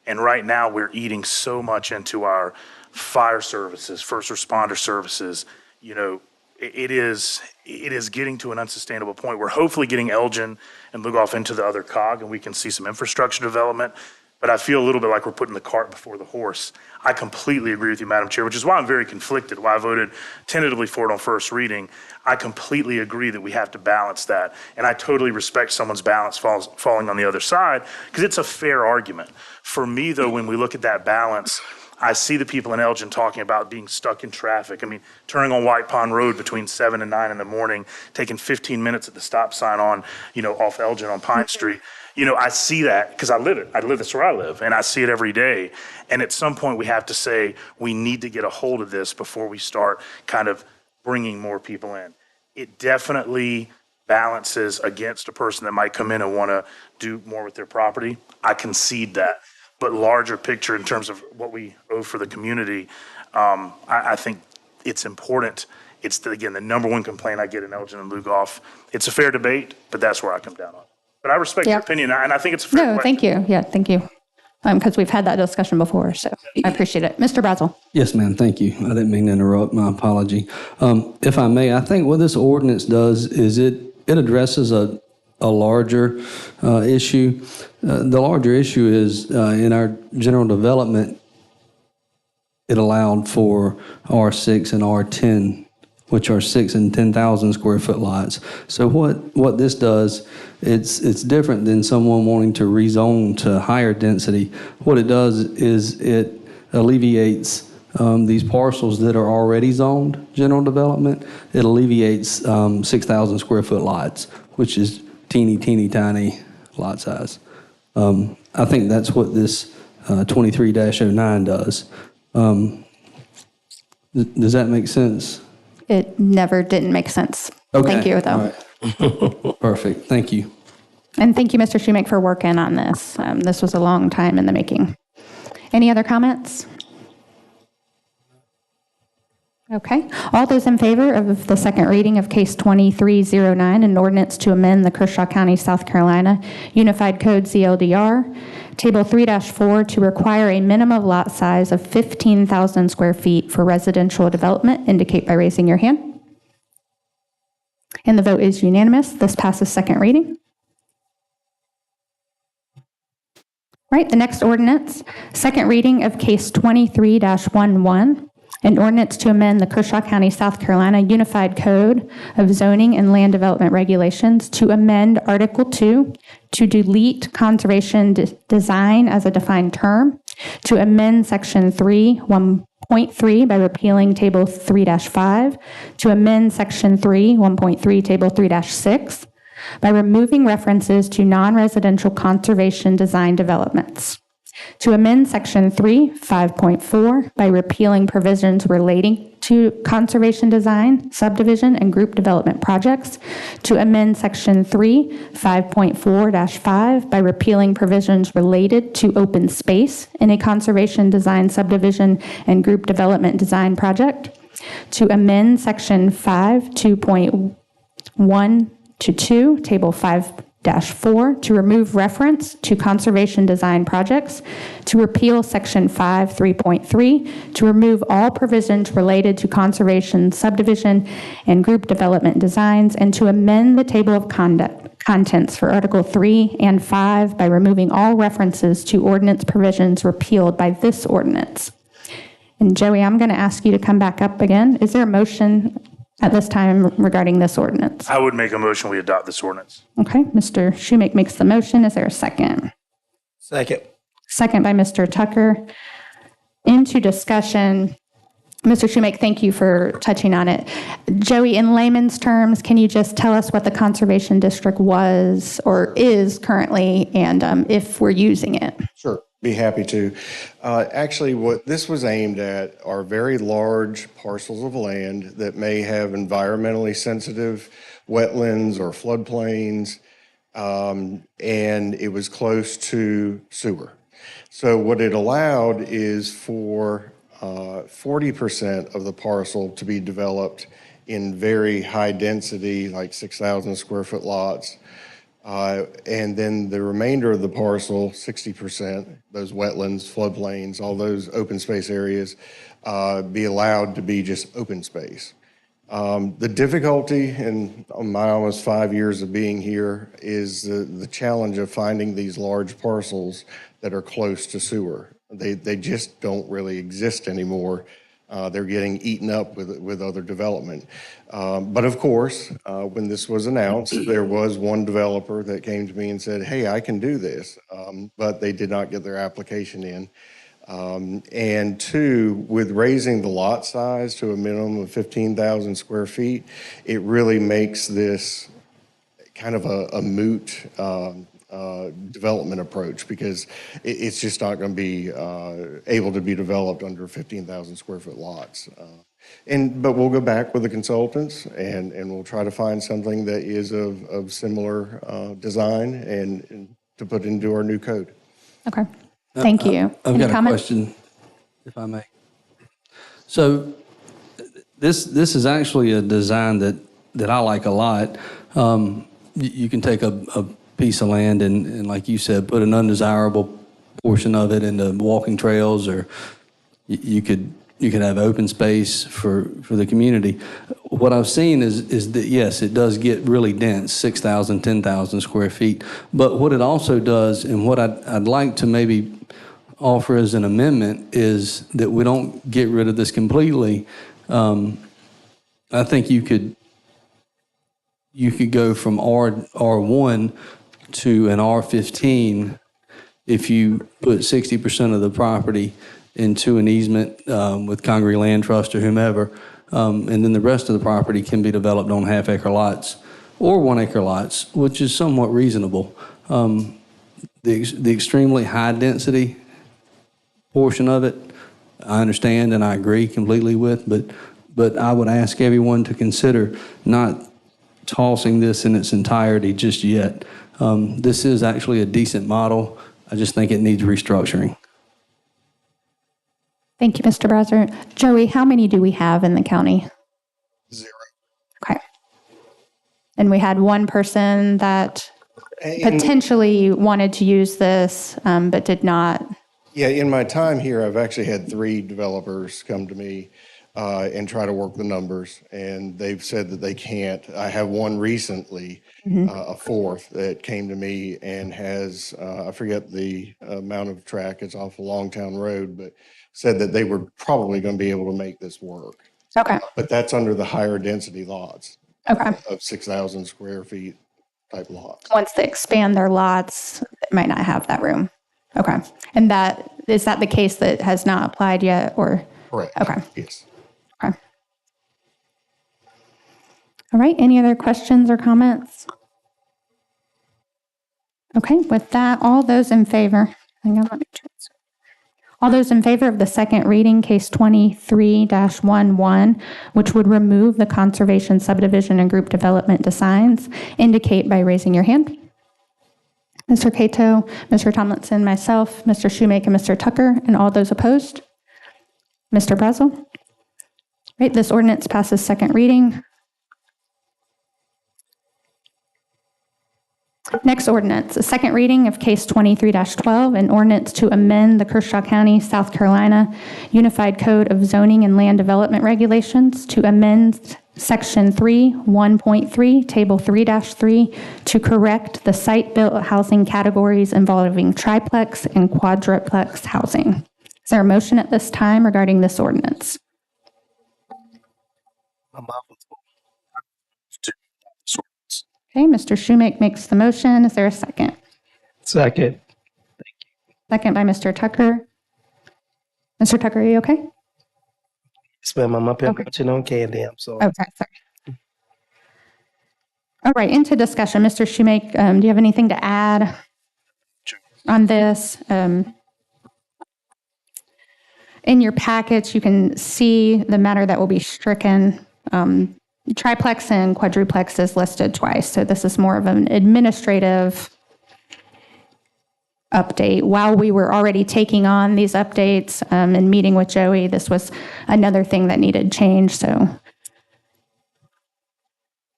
[SPEAKER 3] And right now we're eating so much into our fire services, first responder services. It is getting to an unsustainable point. We're hopefully getting Elgin and Lugoff into the other cog, and we can see some infrastructure development. But I feel a little bit like we're putting the cart before the horse. I completely agree with you, Madam Chair, which is why I'm very conflicted, why I voted tentatively for it on first reading. I completely agree that we have to balance that. And I totally respect someone's balance falling on the other side, because it's a fair argument. For me, though, when we look at that balance, I see the people in Elgin talking about being stuck in traffic. I mean, turning on White Pond Road between 7 and 9 in the morning, taking 15 minutes at the stop sign on, off Elgin on Pine Street. I see that because I live it. That's where I live, and I see it every day. And at some point, we have to say we need to get a hold of this before we start kind of bringing more people in. It definitely balances against a person that might come in and want to do more with their property. I concede that. But larger picture in terms of what we owe for the community, I think it's important. It's, again, the number one complaint I get in Elgin and Lugoff. It's a fair debate, but that's where I come down on it. But I respect your
[SPEAKER 1] Yep.
[SPEAKER 3] opinion, and I think it's a fair
[SPEAKER 1] No,
[SPEAKER 3] question.
[SPEAKER 1] thank you. Yeah, thank you. Because we've had that discussion before, so I appreciate it. Mr. Brazel.
[SPEAKER 7] Yes, ma'am, thank you. I didn't mean to interrupt, my apology. If I may, I think what this ordinance does is it addresses a larger issue. The larger issue is in our general development, it allowed for R6 and R10, which are 6 and 10,000 square foot lots. So what this does, it's different than someone wanting to rezone to higher density. What it does is it alleviates these parcels that are already zoned general development. It alleviates 6,000 square foot lots, which is teeny tiny lot size. I think that's what this 23-09 does. Does that make sense?
[SPEAKER 1] It never didn't make sense.
[SPEAKER 7] Okay.
[SPEAKER 1] Thank you, though.
[SPEAKER 7] All right. Perfect. Thank you.
[SPEAKER 1] And thank you, Mr. Shoemake, for working on this. This was a long time in the making. Any other comments? Okay. All those in favor of the second reading of Case 2309, an ordinance to amend the Kershaw County, South Carolina Unified Code CLDR, Table 3-4, to require a minimum lot size of 15,000 square feet for residential development, indicate by raising your hand. And the vote is unanimous. This passes second reading. Right, the next ordinance, second reading of Case 23-11, an ordinance to amend the Kershaw County, South Carolina Unified Code of Zoning and Land Development Regulations to amend Article 2 to delete conservation design as a defined term, to amend Section 3, 1.3 by repealing Table 3-5, to amend Section 3, 1.3, Table 3-6, by removing references to non-residential conservation design developments, to amend Section 3, 5.4 by repealing provisions relating to conservation design, subdivision, and group development projects, to amend Section 3, 5.4-5 by repealing provisions related to open space in a conservation design, subdivision, and group development design project, to amend Section 5, 2.1 to 2, Table 5-4, to remove reference to conservation design projects, to repeal Section 5, 3.3, to remove all provisions related to conservation, subdivision, and group development designs, and to amend the table of contents for Article 3 and 5 by removing all references to ordinance provisions repealed by this ordinance. And Joey, I'm going to ask you to come back up again. Is there a motion at this time regarding this ordinance?
[SPEAKER 3] I would make a motion we adopt this ordinance.
[SPEAKER 1] Okay, Mr. Shoemake makes the motion. Is there a second?
[SPEAKER 2] Second.
[SPEAKER 1] Second by Mr. Tucker. Into discussion. Mr. Shoemake, thank you for touching on it. Joey, in layman's terms, can you just tell us what the conservation district was or is currently, and if we're using it?
[SPEAKER 5] Sure, be happy to. Actually, what this was aimed at are very large parcels of land that may have environmentally sensitive wetlands or floodplains, and it was close to sewer. So what it allowed is for 40% of the parcel to be developed in very high density, like 6,000 square foot lots. And then the remainder of the parcel, 60%, those wetlands, floodplains, all those open space areas, be allowed to be just open space. The difficulty in my almost 5 years of being here is the challenge of finding these large parcels that are close to sewer. They just don't really exist anymore. They're getting eaten up with other development. But of course, when this was announced, there was one developer that came to me and said, hey, I can do this. But they did not get their application in. And two, with raising the lot size to a minimum of 15,000 square feet, it really makes this kind of a moot development approach, because it's just not going to be able to be developed under 15,000 square foot lots. But we'll go back with the consultants and we'll try to find something that is of similar design and to put into our new code.
[SPEAKER 1] Okay. Thank you.
[SPEAKER 7] I've
[SPEAKER 1] Any
[SPEAKER 7] got
[SPEAKER 1] comments?
[SPEAKER 7] a question, if I may. So this is actually a design that I like a lot. You can take a piece of land and, like you said, put an undesirable portion of it into walking trails, or you could have open space for the community. What I've seen is that, yes, it does get really dense, 6,000, 10,000 square feet. But what it also does, and what I'd like to maybe offer as an amendment, is that we don't get rid of this completely. I think you could go from R1 to an R15 if you put 60% of the property into an easement with Congaree Land Trust or whomever, and then the rest of the property can be developed on half-acre lots or one-acre lots, which is somewhat reasonable. The extremely high-density portion of it, I understand and I agree completely with, but I would ask everyone to consider not tossing this in its entirety just yet. This is actually a decent model. I just think it needs restructuring.
[SPEAKER 1] Thank you, Mr. Browser. Joey, how many do we have in the county?
[SPEAKER 5] 0.
[SPEAKER 1] Okay. And we had one person that potentially wanted to use this, but did not.
[SPEAKER 5] Yeah, in my time here, I've actually had 3 developers come to me and try to work the numbers, and they've said that they can't. I have one recently, a 4th, that came to me and has, I forget the amount of track, it's off a Longtown Road, but said that they were probably going to be able to make this work.
[SPEAKER 1] Okay.
[SPEAKER 5] But that's under the higher density lots
[SPEAKER 1] Okay.
[SPEAKER 5] of 6,000 square feet type lots.
[SPEAKER 1] Once they expand their lots, they might not have that room. Okay. And is that the case that has not applied yet, or?
[SPEAKER 5] Correct.
[SPEAKER 1] Okay.
[SPEAKER 5] Yes.
[SPEAKER 1] Okay. All right. Any other questions or comments? Okay. With that, all those in favor, hang on, let me transfer. All those in favor of the second reading, case 23-11, which would remove the conservation subdivision and group development designs, indicate by raising your hand. Mr. Cato, Mr. Tomlinson, myself, Mr. Shoemake, and Mr. Tucker, and all those opposed? Mr. Brazel? Right, this ordinance passes second reading. Next ordinance, a second reading of case 23-12, an ordinance to amend the Kershaw County, South Carolina Unified Code of Zoning and Land Development Regulations to amend Section 3, 1.3, Table 3-3, to correct the site-built housing categories involving triplex and quadruplex housing. Is there a motion at this time regarding this ordinance?
[SPEAKER 2] My mouth was full.
[SPEAKER 1] Okay, Mr. Shoemake makes the motion. Is there a second?
[SPEAKER 2] Second.
[SPEAKER 1] Second by Mr. Tucker. Mr. Tucker, are you okay?
[SPEAKER 2] Spend my up here
[SPEAKER 1] Okay.
[SPEAKER 2] munching on candy. I'm sorry.
[SPEAKER 1] Okay, sorry. All right, into discussion. Mr. Shoemake, do you have anything to add on this? In your packets, you can see the matter that will be stricken. Triplex and quadruplex is listed twice, so this is more of an administrative update. While we were already taking on these updates and meeting with Joey, this was another thing that needed change, so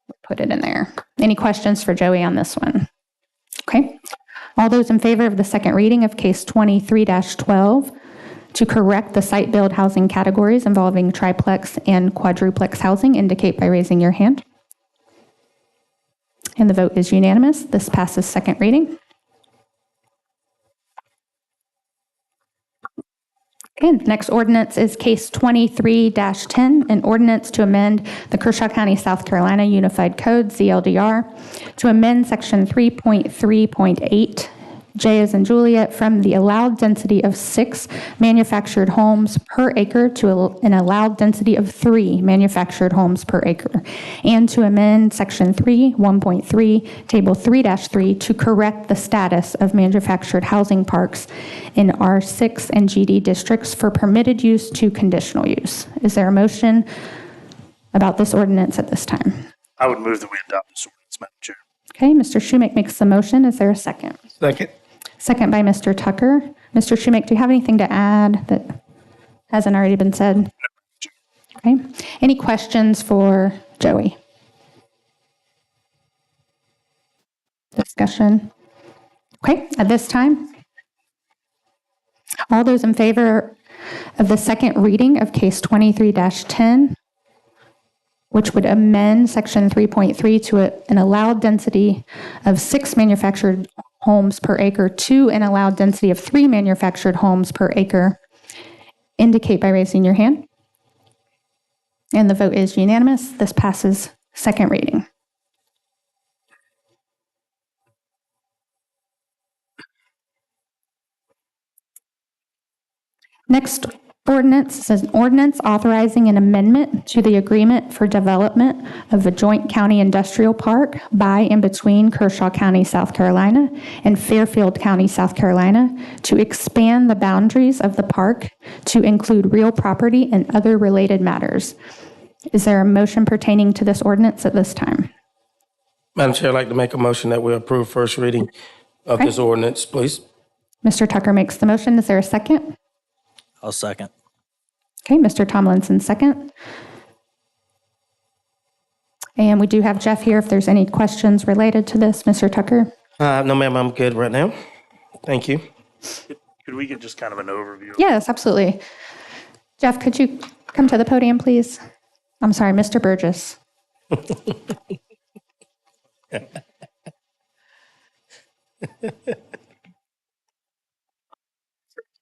[SPEAKER 1] we'll put it in there. Any questions for Joey on this one? Okay. All those in favor of the second reading of case 23-12 to correct the site-build housing categories involving triplex and quadruplex housing indicate by raising your hand. And the vote is unanimous. This passes second reading. Okay, next ordinance is case 23-10, an ordinance to amend the Kershaw County, South Carolina Unified Code, ZLDR, to amend section 3.3.8 J as in Juliet, from the allowed density of 6 manufactured homes per acre to an allowed density of 3 manufactured homes per acre, and to amend Section 3, 1.3, Table 3-3 to correct the status of manufactured housing parks in R6 and GD districts for permitted use to conditional use. Is there a motion about this ordinance at this time?
[SPEAKER 3] I would move that we adopt this ordinance, Madam Chair.
[SPEAKER 1] Okay, Mr. Schumake makes the motion. Is there a second?
[SPEAKER 2] Second.
[SPEAKER 1] Second by Mr. Tucker. Mr. Schumake, do you have anything to add that hasn't already been said? Okay. Any questions for Joey? Discussion? Okay, at this time, all those in favor of the second reading of case 23-10, which would amend section 3.3 to an allowed density of 6 manufactured homes per acre to an allowed density of 3 manufactured homes per acre, indicate by raising your hand. And the vote is unanimous. This passes second reading. Next ordinance is an ordinance authorizing an amendment to the agreement for development of a joint county industrial park by and between Kershaw County, South Carolina, and Fairfield County, South Carolina, to expand the boundaries of the park to include real property and other related matters. Is there a motion pertaining to this ordinance at this time?
[SPEAKER 2] Madam Chair, I'd like to make a motion that we approve first reading of this ordinance, please.
[SPEAKER 1] Mr. Tucker makes the motion. Is there a second?
[SPEAKER 9] I'll second.
[SPEAKER 1] Okay, Mr. Tomlinson, second. And we do have Jeff here if there's any questions related to this. Mr. Tucker?
[SPEAKER 2] No, ma'am, I'm good right now. Thank you.
[SPEAKER 3] Could we get just kind of an overview?
[SPEAKER 1] Yes, absolutely. Jeff, could you come to the podium, please? I'm sorry, Mr. Burgess.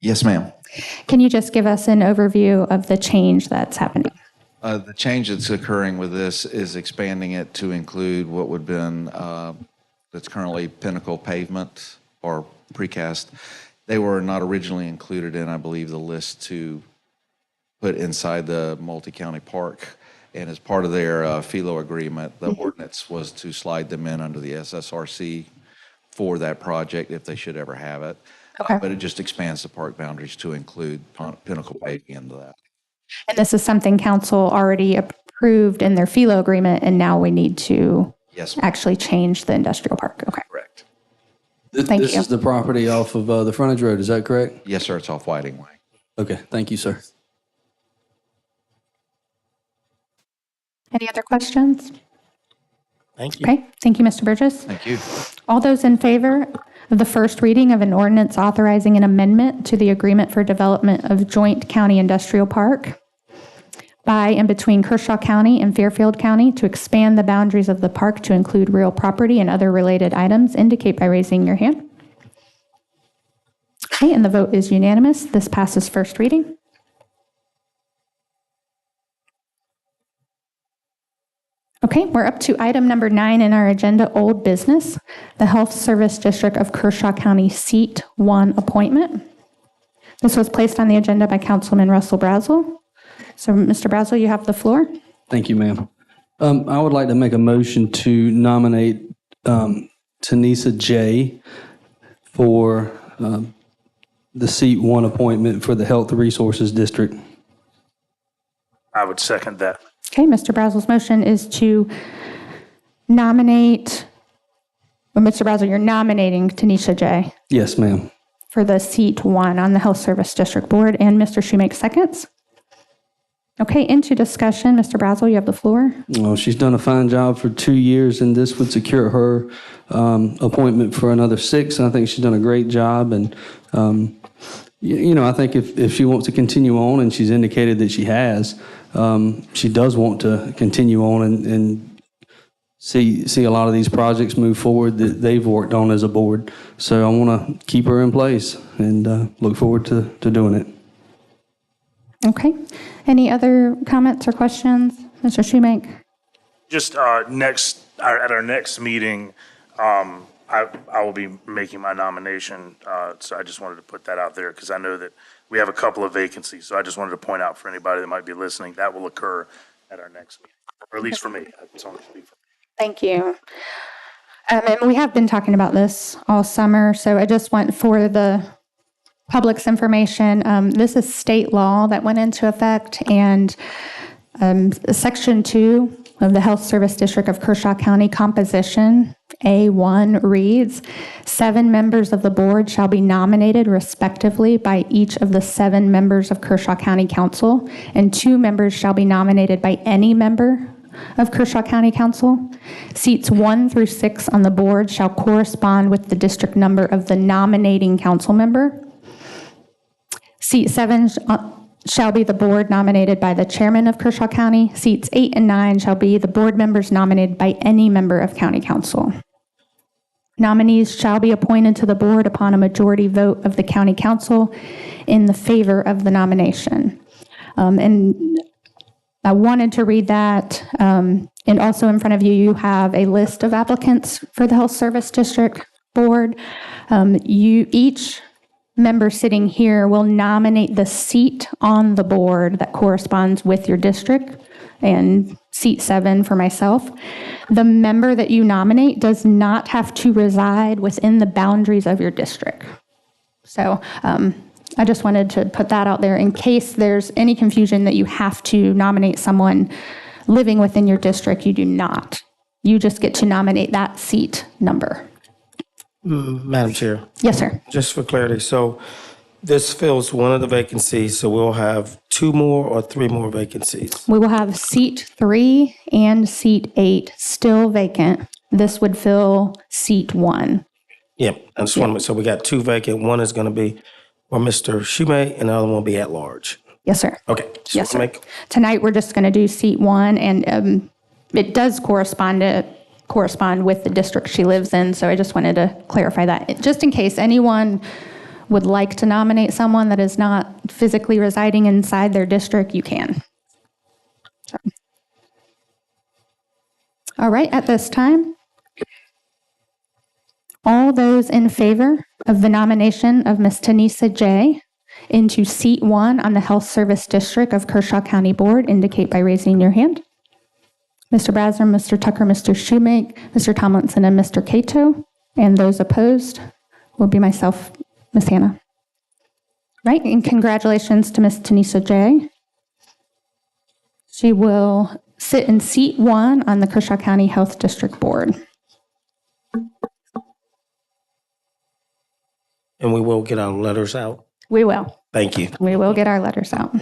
[SPEAKER 10] Yes, ma'am.
[SPEAKER 1] Can you just give us an overview of the change that's happening?
[SPEAKER 10] The change that's occurring with this is expanding it to include what would have been, that's currently Pinnacle pavement or precast. They were not originally included in, I believe, the list to put inside the multi-county park. And as part of their FILO agreement, the ordinance was to slide them in under the SSRC for that project if they should ever have it.
[SPEAKER 1] Okay.
[SPEAKER 10] But it just expands the park boundaries to include Pinnacle paving into that.
[SPEAKER 1] And this is something council already approved in their FILO agreement, and now we need to
[SPEAKER 10] Yes, ma'am.
[SPEAKER 1] actually change the industrial park. Okay.
[SPEAKER 10] Correct.
[SPEAKER 1] Thank
[SPEAKER 7] This
[SPEAKER 1] you.
[SPEAKER 7] is the property off of the frontage road, is that correct?
[SPEAKER 10] Yes, sir, it's off Whiting Way.
[SPEAKER 7] Okay, thank you, sir.
[SPEAKER 1] Any other questions?
[SPEAKER 2] Thank you.
[SPEAKER 1] Okay, thank you, Mr. Burgess.
[SPEAKER 10] Thank you.
[SPEAKER 1] All those in favor of the first reading of an ordinance authorizing an amendment to the agreement for development of joint county industrial park by and between Kershaw County and Fairfield County to expand the boundaries of the park to include real property and other related items, indicate by raising your hand. Okay, and the vote is unanimous. This passes first reading. Okay, we're up to item number 9 in our agenda, old business, the Health Service District of Kershaw County Seat 1 appointment. This was placed on the agenda by Councilman Russell Brazel. So, Mr. Brazel, you have the floor.
[SPEAKER 7] Thank you, ma'am. I would like to make a motion to nominate Tanisa J. for the Seat 1 appointment for the Health Resources District.
[SPEAKER 3] I would second that.
[SPEAKER 1] Okay, Mr. Brazel's motion is to nominate, well, Mr. Brazel, you're nominating Tanisha J.
[SPEAKER 7] Yes, ma'am.
[SPEAKER 1] for the Seat 1 on the Health Service District Board, and Mr. Schumake seconds. Okay, into discussion. Mr. Brazel, you have the floor.
[SPEAKER 7] Well, she's done a fine job for 2 years, and this would secure her appointment for another 6. And I think she's done a great job. And, I think if she wants to continue on, and she's indicated that she has, she does want to continue on and see a lot of these projects move forward that they've worked on as a board. So I want to keep her in place and look forward to doing it.
[SPEAKER 1] Okay. Any other comments or questions? Mr. Schumake?
[SPEAKER 3] Just at our next meeting, I will be making my nomination, so I just wanted to put that out there because I know that we have a couple of vacancies. So I just wanted to point out for anybody that might be listening, that will occur at our next meeting, or at least for me. It's only speak for me.
[SPEAKER 1] Thank you. And we have been talking about this all summer, so I just want for the public's information, this is state law that went into effect, and Section 2 of the Health Service District of Kershaw County composition, A1 reads, 7 members of the board shall be nominated respectively by each of the 7 members of Kershaw County Council, and 2 members shall be nominated by any member of Kershaw County Council. Seats 1 through 6 on the board shall correspond with the district number of the nominating council member. Seat 7 shall be the board nominated by the chairman of Kershaw County. Seats 8 and 9 shall be the board members nominated by any member of county council. Nominees shall be appointed to the board upon a majority vote of the county council in the favor of the nomination. And I wanted to read that. And also in front of you, you have a list of applicants for the Health Service District Board. Each member sitting here will nominate the seat on the board that corresponds with your district, and seat 7 for myself. The member that you nominate does not have to reside within the boundaries of your district. So I just wanted to put that out there in case there's any confusion that you have to nominate someone living within your district. You do not. You just get to nominate that seat number.
[SPEAKER 2] Madam Chair,
[SPEAKER 1] Yes, sir.
[SPEAKER 2] just for clarity, so this fills one of the vacancies, so we'll have 2 more or 3 more vacancies?
[SPEAKER 1] We will have seat 3 and seat 8 still vacant. This would fill seat 1.
[SPEAKER 2] Yep, I just want to, so we got 2 vacant. One is going to be for Mr. Shumate, and the other one will be at large.
[SPEAKER 1] Yes, sir.
[SPEAKER 2] Okay. just
[SPEAKER 1] Yes, sir.
[SPEAKER 2] wanna make-
[SPEAKER 1] Tonight, we're just going to do seat 1, and it does correspond with the district she lives in, so I just wanted to clarify that. Just in case anyone would like to nominate someone that is not physically residing inside their district, you can. So. All right, at this time, all those in favor of the nomination of Ms. Tanisa J. into seat 1 on the Health Service District of Kershaw County Board indicate by raising your hand. Mr. Brasner, Mr. Tucker, Mr. Shoemake, Mr. Tomlinson, and Mr. Cato. And those opposed will be myself, Ms. Hannah. Right, and congratulations to Ms. Tanisa J. She will sit in seat 1 on the Kershaw County Health District Board.
[SPEAKER 2] And we will get our letters out.
[SPEAKER 1] We will.
[SPEAKER 2] Thank you.
[SPEAKER 1] We will get our letters out.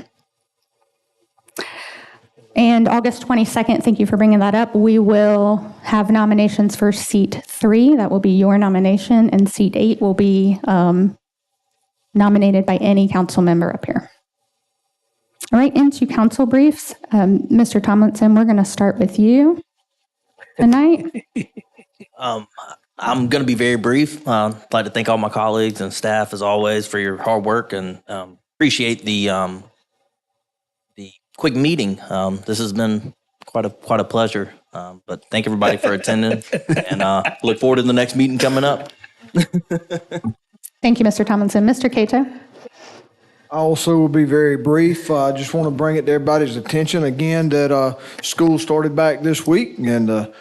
[SPEAKER 1] And August 22nd, thank you for bringing that up, we will have nominations for seat 3. That will be your nomination, and seat 8 will be nominated by any council member up here. All right, into council briefs. Mr. Tomlinson, we're going to start with you tonight.
[SPEAKER 9] I'm going to be very brief. I'd like to thank all my colleagues and staff, as always, for your hard work, and appreciate the quick meeting. This has been quite a pleasure. But thank everybody for attending, and look forward to the next meeting coming up.
[SPEAKER 1] Thank you, Mr. Tomlinson. Mr. Cato?
[SPEAKER 11] I also will be very brief. I just want to bring it to everybody's attention again that school started back this week, and the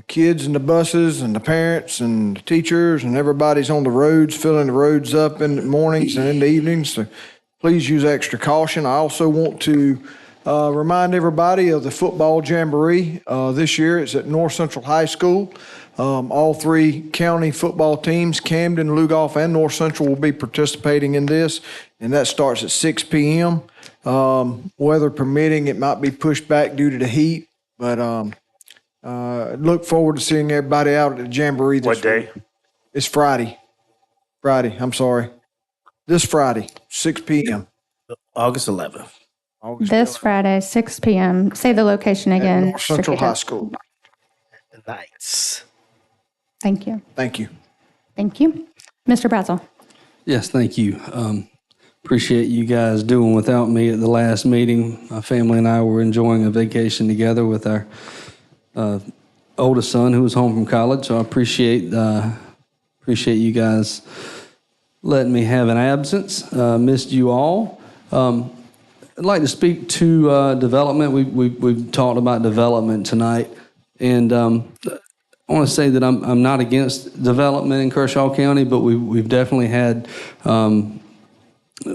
[SPEAKER 11] kids and the buses and the parents and the teachers and everybody's on the roads, filling the roads up in the mornings and in the evenings. So please use extra caution. I also want to remind everybody of the football jamboree. This year it's at North Central High School. All 3 county football teams, Camden, Lugoff, and North Central, will be participating in this, and that starts at 6 p.m. Weather permitting, it might be pushed back due to the heat, but look forward to seeing everybody out at the jamboree this
[SPEAKER 3] What day?
[SPEAKER 11] week. It's Friday. I'm sorry. This Friday, 6 p.m.
[SPEAKER 2] August 11th.
[SPEAKER 1] This Friday, 6 p.m. Say the location again.
[SPEAKER 11] North Central
[SPEAKER 1] Mr. Cato.
[SPEAKER 11] High School.
[SPEAKER 2] Nice.
[SPEAKER 1] Thank you.
[SPEAKER 11] Thank you.
[SPEAKER 1] Thank you. Mr. Brazel?
[SPEAKER 7] Yes, thank you. Appreciate you guys doing without me at the last meeting. My family and I were enjoying a vacation together with our oldest son who was home from college. So I appreciate Appreciate you guys letting me have an absence. Missed you all. I'd like to speak to development. We've talked about development tonight, and I want to say that I'm not against development in Kershaw County, but we've definitely had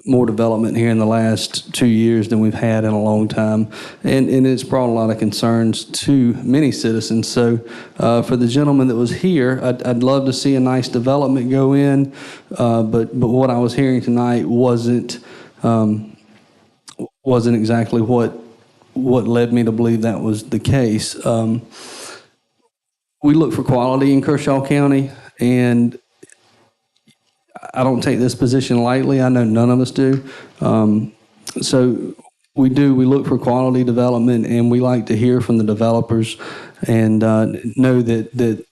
[SPEAKER 7] more development here in the last 2 years than we've had in a long time, and it's brought a lot of concerns to many citizens. So for the gentleman that was here, I'd love to see a nice development go in, but what I was hearing tonight wasn't exactly what led me to believe that was the case. We look for quality in Kershaw County, and I don't take this position lightly. I know none of us do. So we look for quality development, and we like to hear from the developers and know that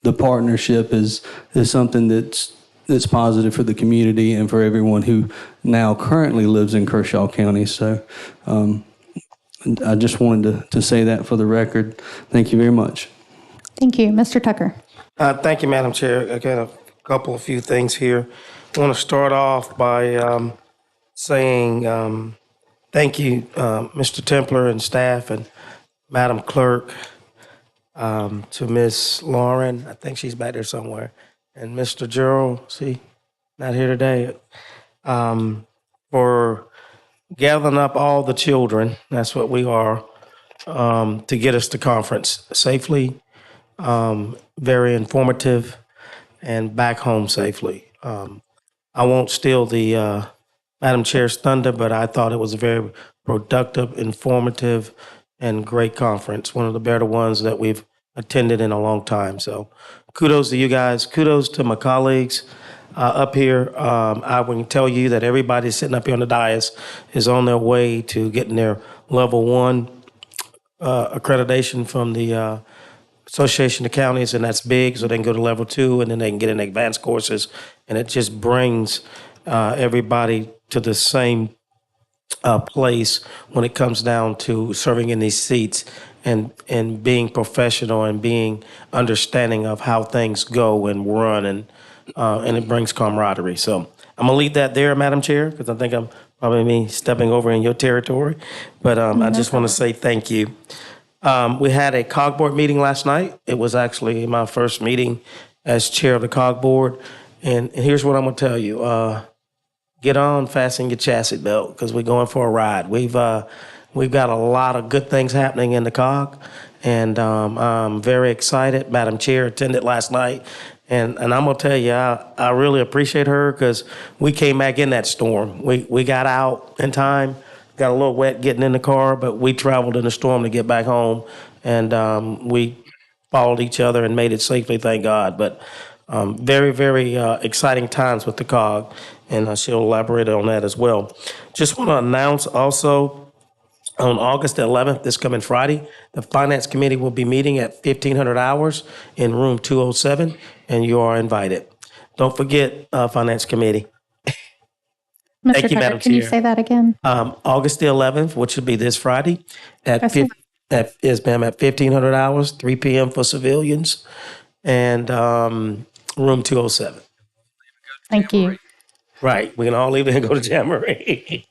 [SPEAKER 7] the partnership is something that's positive for the community and for everyone who now currently lives in Kershaw County. So I just wanted to say that for the record. Thank you very much.
[SPEAKER 1] Thank you. Mr. Tucker.
[SPEAKER 2] Thank you, Madam Chair. Again, a few things here. I want to start off by saying thank you, Mr. Templer and staff and Madam Clerk, to Miss Lauren. I think she's back there somewhere. And Mr. Gerald, not here today, for gathering up all the children, that's what we are, to get us to conference safely, very informative, and back home safely. I won't steal the Madam Chair's thunder, but I thought it was a very productive, informative, and great conference. One of the better ones that we've attended in a long time. So kudos to you guys. Kudos to my colleagues up here. I can tell you that everybody sitting up here on the dais is on their way to getting their level 1 accreditation from the Association of Counties, and that's big, so they can go to level 2, and then they can get in advanced courses, and it just brings everybody to the same place when it comes down to serving in these seats and being professional and being understanding of how things go and run, and it brings camaraderie. So I'm gonna leave that there, Madam Chair, because I think I'm probably me stepping over in your territory, but I just want to say thank you. We had a COG board meeting last night. It was actually my first meeting as chair of the COG board. And here's what I'm going to tell you. Get on, fasten your chassis belt, because we're going for a ride. We've got a lot of good things happening in the COG, and I'm very excited. Madam Chair attended last night, and I'm going to tell you, I really appreciate her, because we came back in that storm. We got out in time. Got a little wet getting in the car, but we traveled in the storm to get back home, and we followed each other and made it safely, thank God. But very, very exciting times with the COG, and she'll elaborate on that as well. Just want to announce also, on August 11th, this coming Friday, the Finance Committee will be meeting at 1500 hours in room 207, and you are invited. Don't forget, Finance Committee.
[SPEAKER 1] Mr.
[SPEAKER 2] Thank you,
[SPEAKER 1] Tucker,
[SPEAKER 2] Madam
[SPEAKER 1] can you
[SPEAKER 2] Chair.
[SPEAKER 1] say that again?
[SPEAKER 2] August the 11th, which will be this Friday, at 1500 hours, 3 p.m. for civilians, and room 207.
[SPEAKER 1] Thank you.
[SPEAKER 2] Right, we can all leave and go to Jamboree.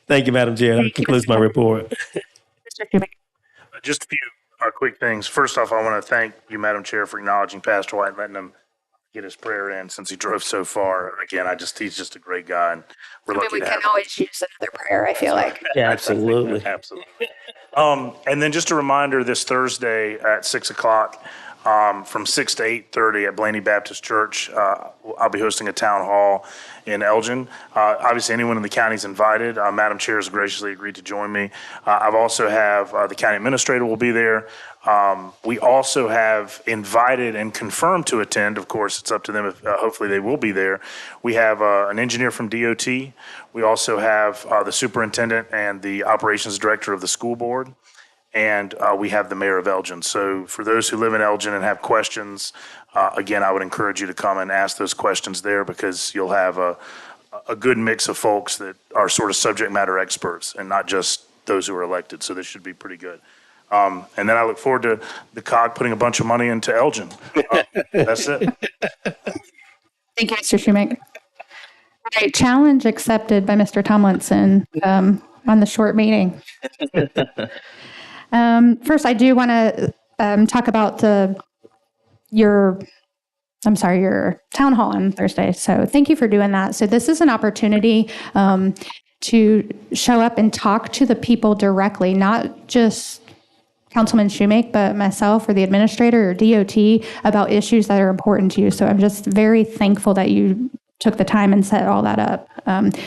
[SPEAKER 2] Thank you, Madam Chair. That concludes my report.
[SPEAKER 3] Just a few quick things. First off, I want to thank you, Madam Chair, for acknowledging Pastor White and letting him get his prayer in since he drove so far. Again, he's just a great guy, and we're lucky to have him.
[SPEAKER 1] always use another prayer, I feel like.
[SPEAKER 2] Yeah, absolutely.
[SPEAKER 3] Absolutely. And then just a reminder, this Thursday at 6 o'clock, from 6 to 8:30 at Blaney Baptist Church, I'll be hosting a town hall in Elgin. Obviously, anyone in the county is invited. Madam Chair has graciously agreed to join me. I've also have the county administrator will be there. We also have invited and confirmed to attend. Of course, it's up to them if hopefully they will be there. We have an engineer from DOT. We also have the superintendent and the operations director of the school board. And we have the mayor of Elgin. So for those who live in Elgin and have questions, again, I would encourage you to come and ask those questions there, because you'll have a good mix of folks that are sort of subject matter experts and not just those who are elected. So this should be pretty good. And then I look forward to the COG putting a bunch of money into Elgin. That's it.
[SPEAKER 1] Thank you, Mr. Shoemaker. All right, challenge accepted by Mr. Tomlinson on the short meeting. First, I do want to talk about your town hall on Thursday. So thank you for doing that. So this is an opportunity to show up and talk to the people directly, not just Councilman Shoemake, but myself or the administrator or DOT about issues that are important to you. So I'm just very thankful that you took the time and set all that up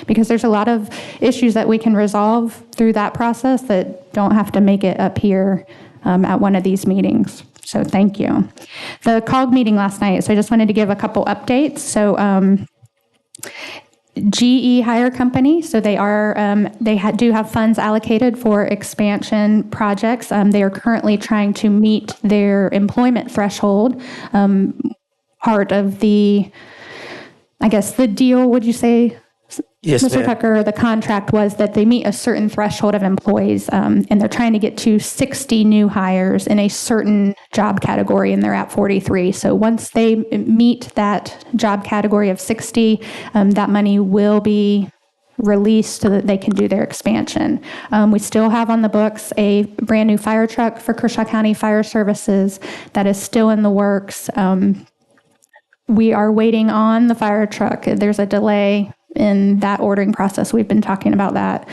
[SPEAKER 1] because there's a lot of issues that we can resolve through that process that don't have to make it up here at one of these meetings. So thank you. The COG meeting last night, so I just wanted to give a couple updates. So GE Hire Company, so they are do have funds allocated for expansion projects. They are currently trying to meet their employment threshold. Part of the deal, would you say,
[SPEAKER 2] Yes,
[SPEAKER 1] Mr.
[SPEAKER 2] ma'am.
[SPEAKER 1] Tucker, the contract was that they meet a certain threshold of employees, and they're trying to get to 60 new hires in a certain job category, and they're at 43. So once they meet that job category of 60, that money will be released so that they can do their expansion. We still have on the books a brand new fire truck for Kershaw County Fire Services that is still in the works. We are waiting on the fire truck. There's a delay in that ordering process. We've been talking about that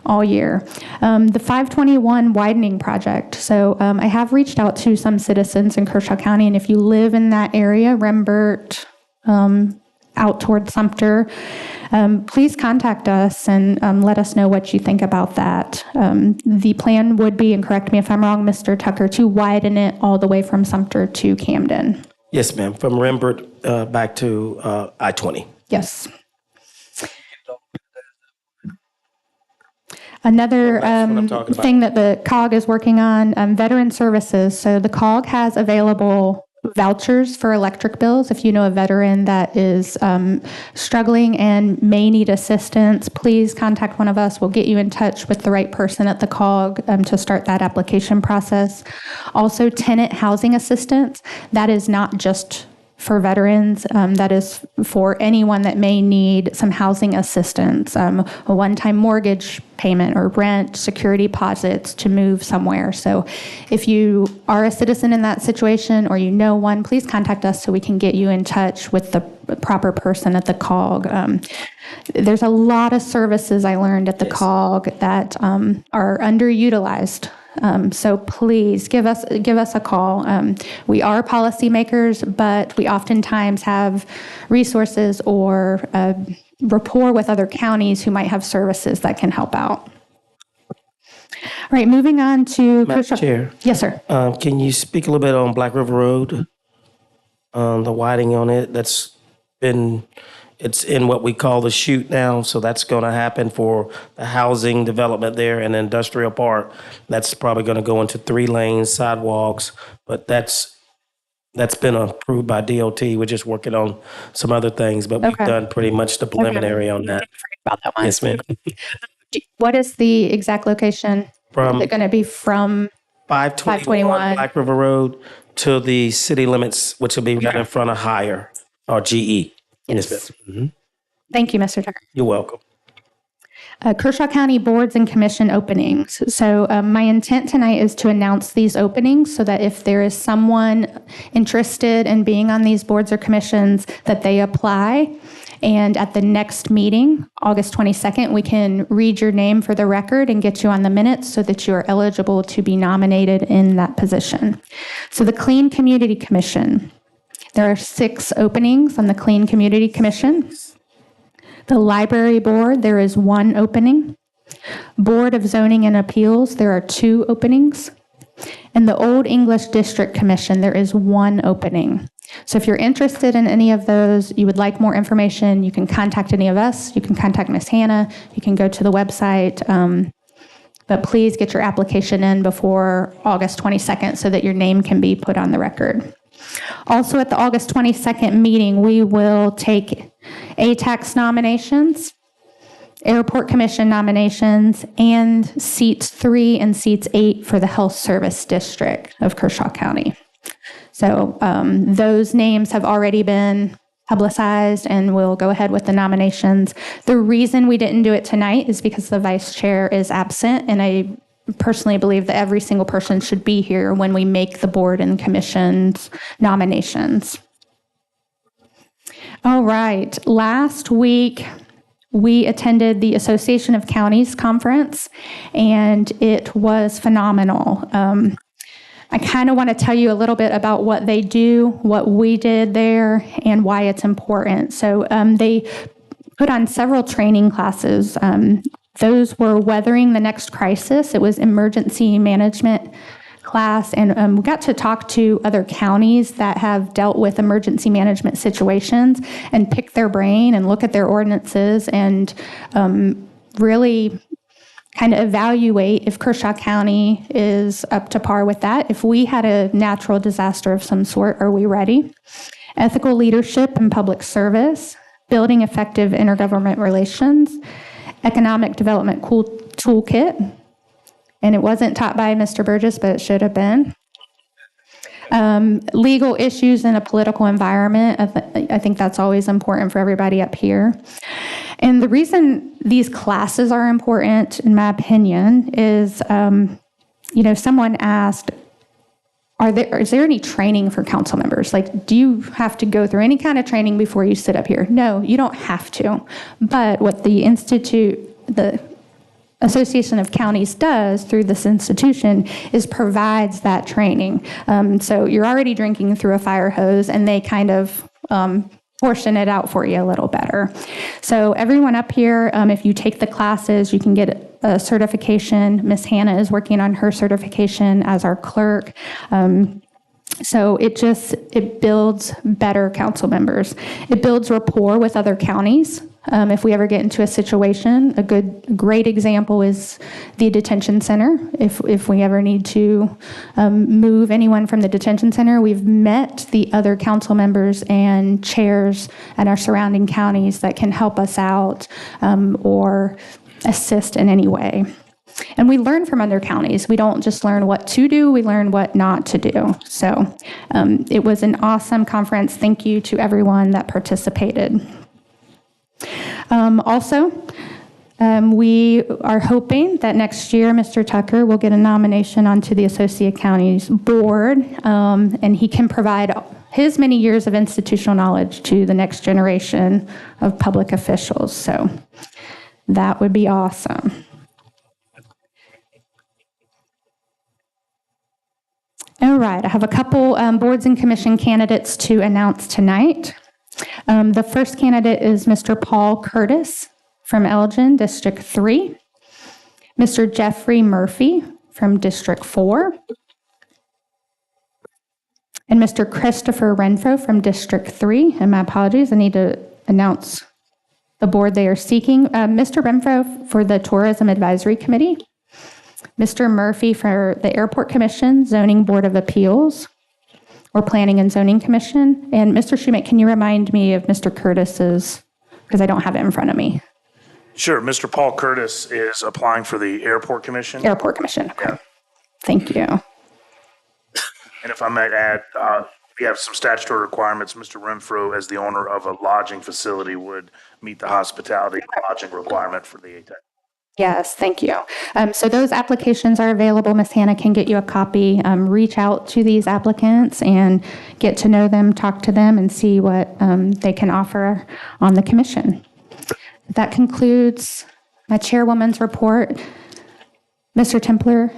[SPEAKER 1] all year. The 521 widening project. So I have reached out to some citizens in Kershaw County, and if you live in that area, Rembert, out toward Sumter, please contact us and let us know what you think about that. The plan would be, and correct me if I'm wrong, Mr. Tucker, to widen it all the way from Sumter to Camden.
[SPEAKER 2] Yes, ma'am. From Rembert back to I-20.
[SPEAKER 1] Yes. Another
[SPEAKER 2] that's what I'm talking about.
[SPEAKER 1] thing that the COG is working on, veteran services. So the COG has available vouchers for electric bills. If you know a veteran that is struggling and may need assistance, please contact one of us. We'll get you in touch with the right person at the COG to start that application process. Also, tenant housing assistance. That is not just for veterans, that is for anyone that may need some housing assistance, a one-time mortgage payment or rent, security deposits to move somewhere. So if you are a citizen in that situation or you know one, please contact us so we can get you in touch with the proper person at the COG. There's a lot of services I learned at the COG that are underutilized. So please give us a call. We are policymakers, but we oftentimes have resources or rapport with other counties who might have services that can help out. All right, moving on to
[SPEAKER 2] Madam Chair.
[SPEAKER 1] Yes, sir.
[SPEAKER 2] Can you speak a little bit on Black River Road? The widening on it, it's in what we call the chute now, so that's going to happen for the housing development there and the industrial park. That's probably going to go into 3 lanes, sidewalks, but that's been approved by DOT. We're just working on some other things, but we've done pretty much the preliminary on that.
[SPEAKER 1] About that one.
[SPEAKER 2] Yes, ma'am.
[SPEAKER 1] What is the exact location? Is it going to be from
[SPEAKER 2] 521 Black River Road to the city limits, which will be right in front of Hire or GE. Yes, ma'am. Mm-hmm.
[SPEAKER 1] Thank you, Mr. Tucker.
[SPEAKER 2] You're welcome.
[SPEAKER 1] Kershaw County boards and commission openings. So my intent tonight is to announce these openings so that if there is someone interested in being on these boards or commissions, that they apply. And at the next meeting, August 22nd, we can read your name for the record and get you on the minutes so that you are eligible to be nominated in that position. So the Clean Community Commission. There are 6 openings on the Clean Community Commission. The Library Board, there is 1 opening. Board of Zoning and Appeals, there are 2 openings. And the Old English District Commission, there is 1 opening. So if you're interested in any of those, you would like more information, you can contact any of us. You can contact Ms. Hannah. You can go to the website. But please get your application in before August 22nd so that your name can be put on the record. Also, at the August 22nd meeting, we will take ATAX nominations, Airport Commission nominations, and seats 3 and seats 8 for the Health Service District of Kershaw County. So those names have already been publicized, and we'll go ahead with the nominations. The reason we didn't do it tonight is because the vice chair is absent, and I personally believe that every single person should be here when we make the board and commission's nominations. All right, last week we attended the Association of Counties conference, and it was phenomenal. I kind of want to tell you a little bit about what they do, what we did there, and why it's important. So they put on several training classes. Those were Weathering the Next Crisis. It was emergency management class, and we got to talk to other counties that have dealt with emergency management situations and pick their brain and look at their ordinances and really kind of evaluate if Kershaw County is up to par with that. If we had a natural disaster of some sort, are we ready? Ethical leadership and public service, building effective intergovernment relations, economic development toolkit, and it wasn't taught by Mr. Burgess, but it should have been. Legal issues in a political environment. I think that's always important for everybody up here. And the reason these classes are important, in my opinion, is, someone asked, is there any training for council members? Like, do you have to go through any kind of training before you sit up here? No, you don't have to. But what the Association of Counties does through this institution is provides that training. So you're already drinking through a fire hose, and they kind of portion it out for you a little better. So everyone up here, if you take the classes, you can get a certification. Miss Hannah is working on her certification as our clerk. So it builds better council members. It builds rapport with other counties. If we ever get into a situation, great example is the detention center. If we ever need to move anyone from the detention center, we've met the other council members and chairs in our surrounding counties that can help us out or assist in any way. And we learn from other counties. We don't just learn what to do, we learn what not to do. So it was an awesome conference. Thank you to everyone that participated. We are hoping that next year Mr. Tucker will get a nomination onto the Associate Counties Board, and he can provide his many years of institutional knowledge to the next generation of public officials. So that would be awesome. All right, I have a couple boards and commission candidates to announce tonight. The first candidate is Mr. Paul Curtis from Elgin, District 3, Mr. Jeffrey Murphy from District 4, and Mr. Christopher Renfro from District 3. And my apologies, I need to announce the board they are seeking. Mr. Renfro for the Tourism Advisory Committee, Mr. Murphy for the Airport Commission, Zoning Board of Appeals, or Planning and Zoning Commission. And Mr. Schumate, can you remind me of Mr. Curtis's, because I don't have it in front of me.
[SPEAKER 3] Sure. Mr. Paul Curtis is applying for the Airport Commission.
[SPEAKER 1] Airport Commission, okay.
[SPEAKER 3] Yeah.
[SPEAKER 1] Thank you.
[SPEAKER 3] And if I might add, we have some statutory requirements. Mr. Renfro, as the owner of a lodging facility, would meet the hospitality lodging requirement for the ATEC.
[SPEAKER 1] Yes, thank you. So those applications are available. Ms. Hannah can get you a copy. Reach out to these applicants and get to know them, talk to them, and see what they can offer on the commission. That concludes my chairwoman's report. Mr. Templer,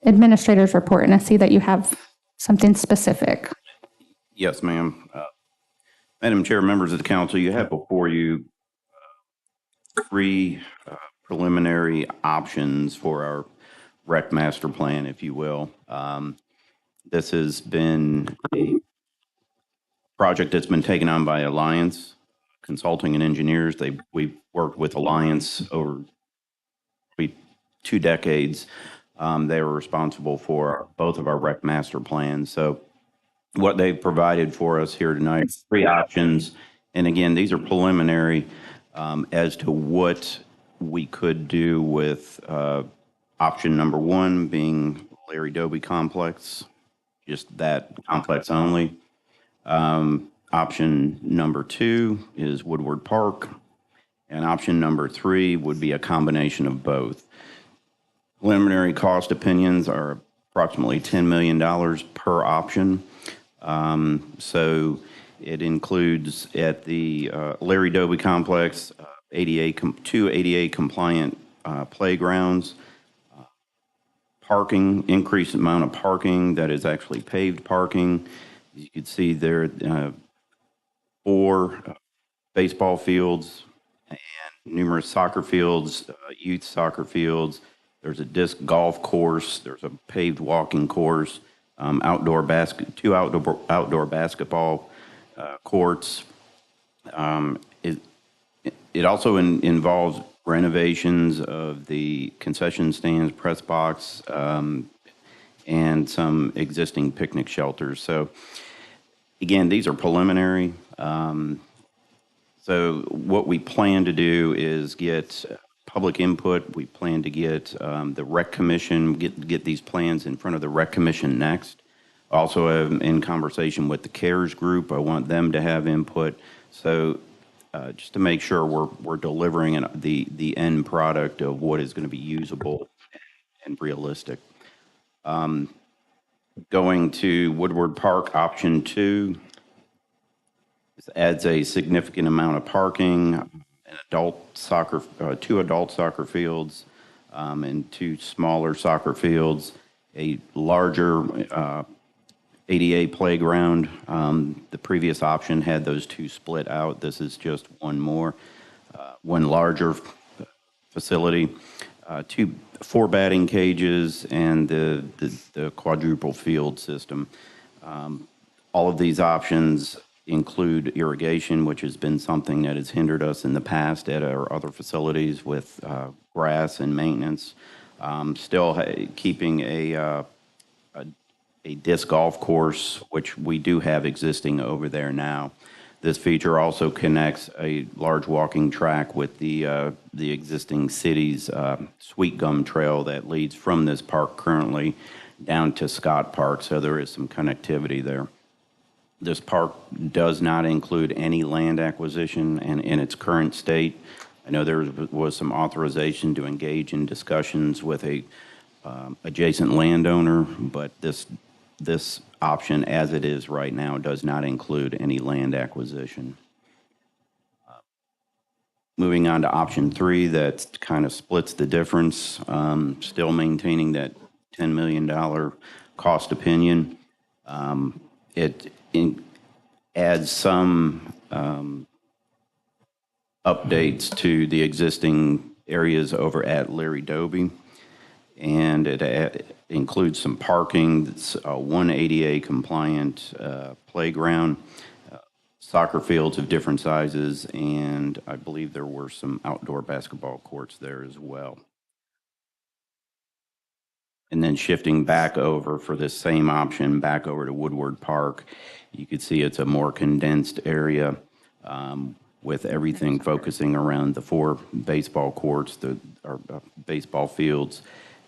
[SPEAKER 1] administrator's report, and I see that you have something specific.
[SPEAKER 12] Yes, ma'am. Madam Chair, members of the council, you have before you three preliminary options for our rec master plan, if you will. This has been a project that's been taken on by Alliance Consulting and Engineers. We've worked with Alliance over 2 decades. They were responsible for both of our rec master plans. So what they've provided for us here tonight, 3 options. And again, these are preliminary as to what we could do with option number 1 being Larry Doby Complex, just that complex only. Option number 2 is Woodward Park, and option number 3 would be a combination of both. Preliminary cost opinions are approximately $10 million per option. So it includes at the Larry Doby Complex, two ADA compliant playgrounds, parking, increased amount of parking that is actually paved parking. You can see there 4 baseball fields and numerous soccer fields, youth soccer fields. There's a disc golf course. There's a paved walking course, two outdoor basketball courts. It also involves renovations of the concession stands, press box, and some existing picnic shelters. So again, these are preliminary. So what we plan to do is get public input. We plan to get the Rec Commission, get these plans in front of the Rec Commission next. Also, in conversation with the CARES group, I want them to have input. So just to make sure we're delivering the end product of what is going to be usable and realistic. Going to Woodward Park, option 2. This adds a significant amount of parking, two adult soccer fields, and 2 smaller soccer fields, a larger ADA playground. The previous option had those 2 split out. This is just one more, one larger facility, 4 batting cages, and the quadruple field system. All of these options include irrigation, which has been something that has hindered us in the past at our other facilities with grass and maintenance. Still keeping a disc golf course, which we do have existing over there now. This feature also connects a large walking track with the existing city's Sweet Gum Trail that leads from this park currently down to Scott Park, so there is some connectivity there. This park does not include any land acquisition, and in its current state, I know there was some authorization to engage in discussions with a adjacent landowner, but this option, as it is right now, does not include any land acquisition. Moving on to option 3, that kind of splits the difference, still maintaining that $10 million cost opinion. It adds some updates to the existing areas over at Larry Doby, and it includes some parking, 1 ADA compliant playground, soccer fields of different sizes, and I believe there were some outdoor basketball courts there as well. And then shifting back over for this same option, back over to Woodward Park, you could see it's a more condensed area with everything focusing around the 4 baseball courts, baseball fields,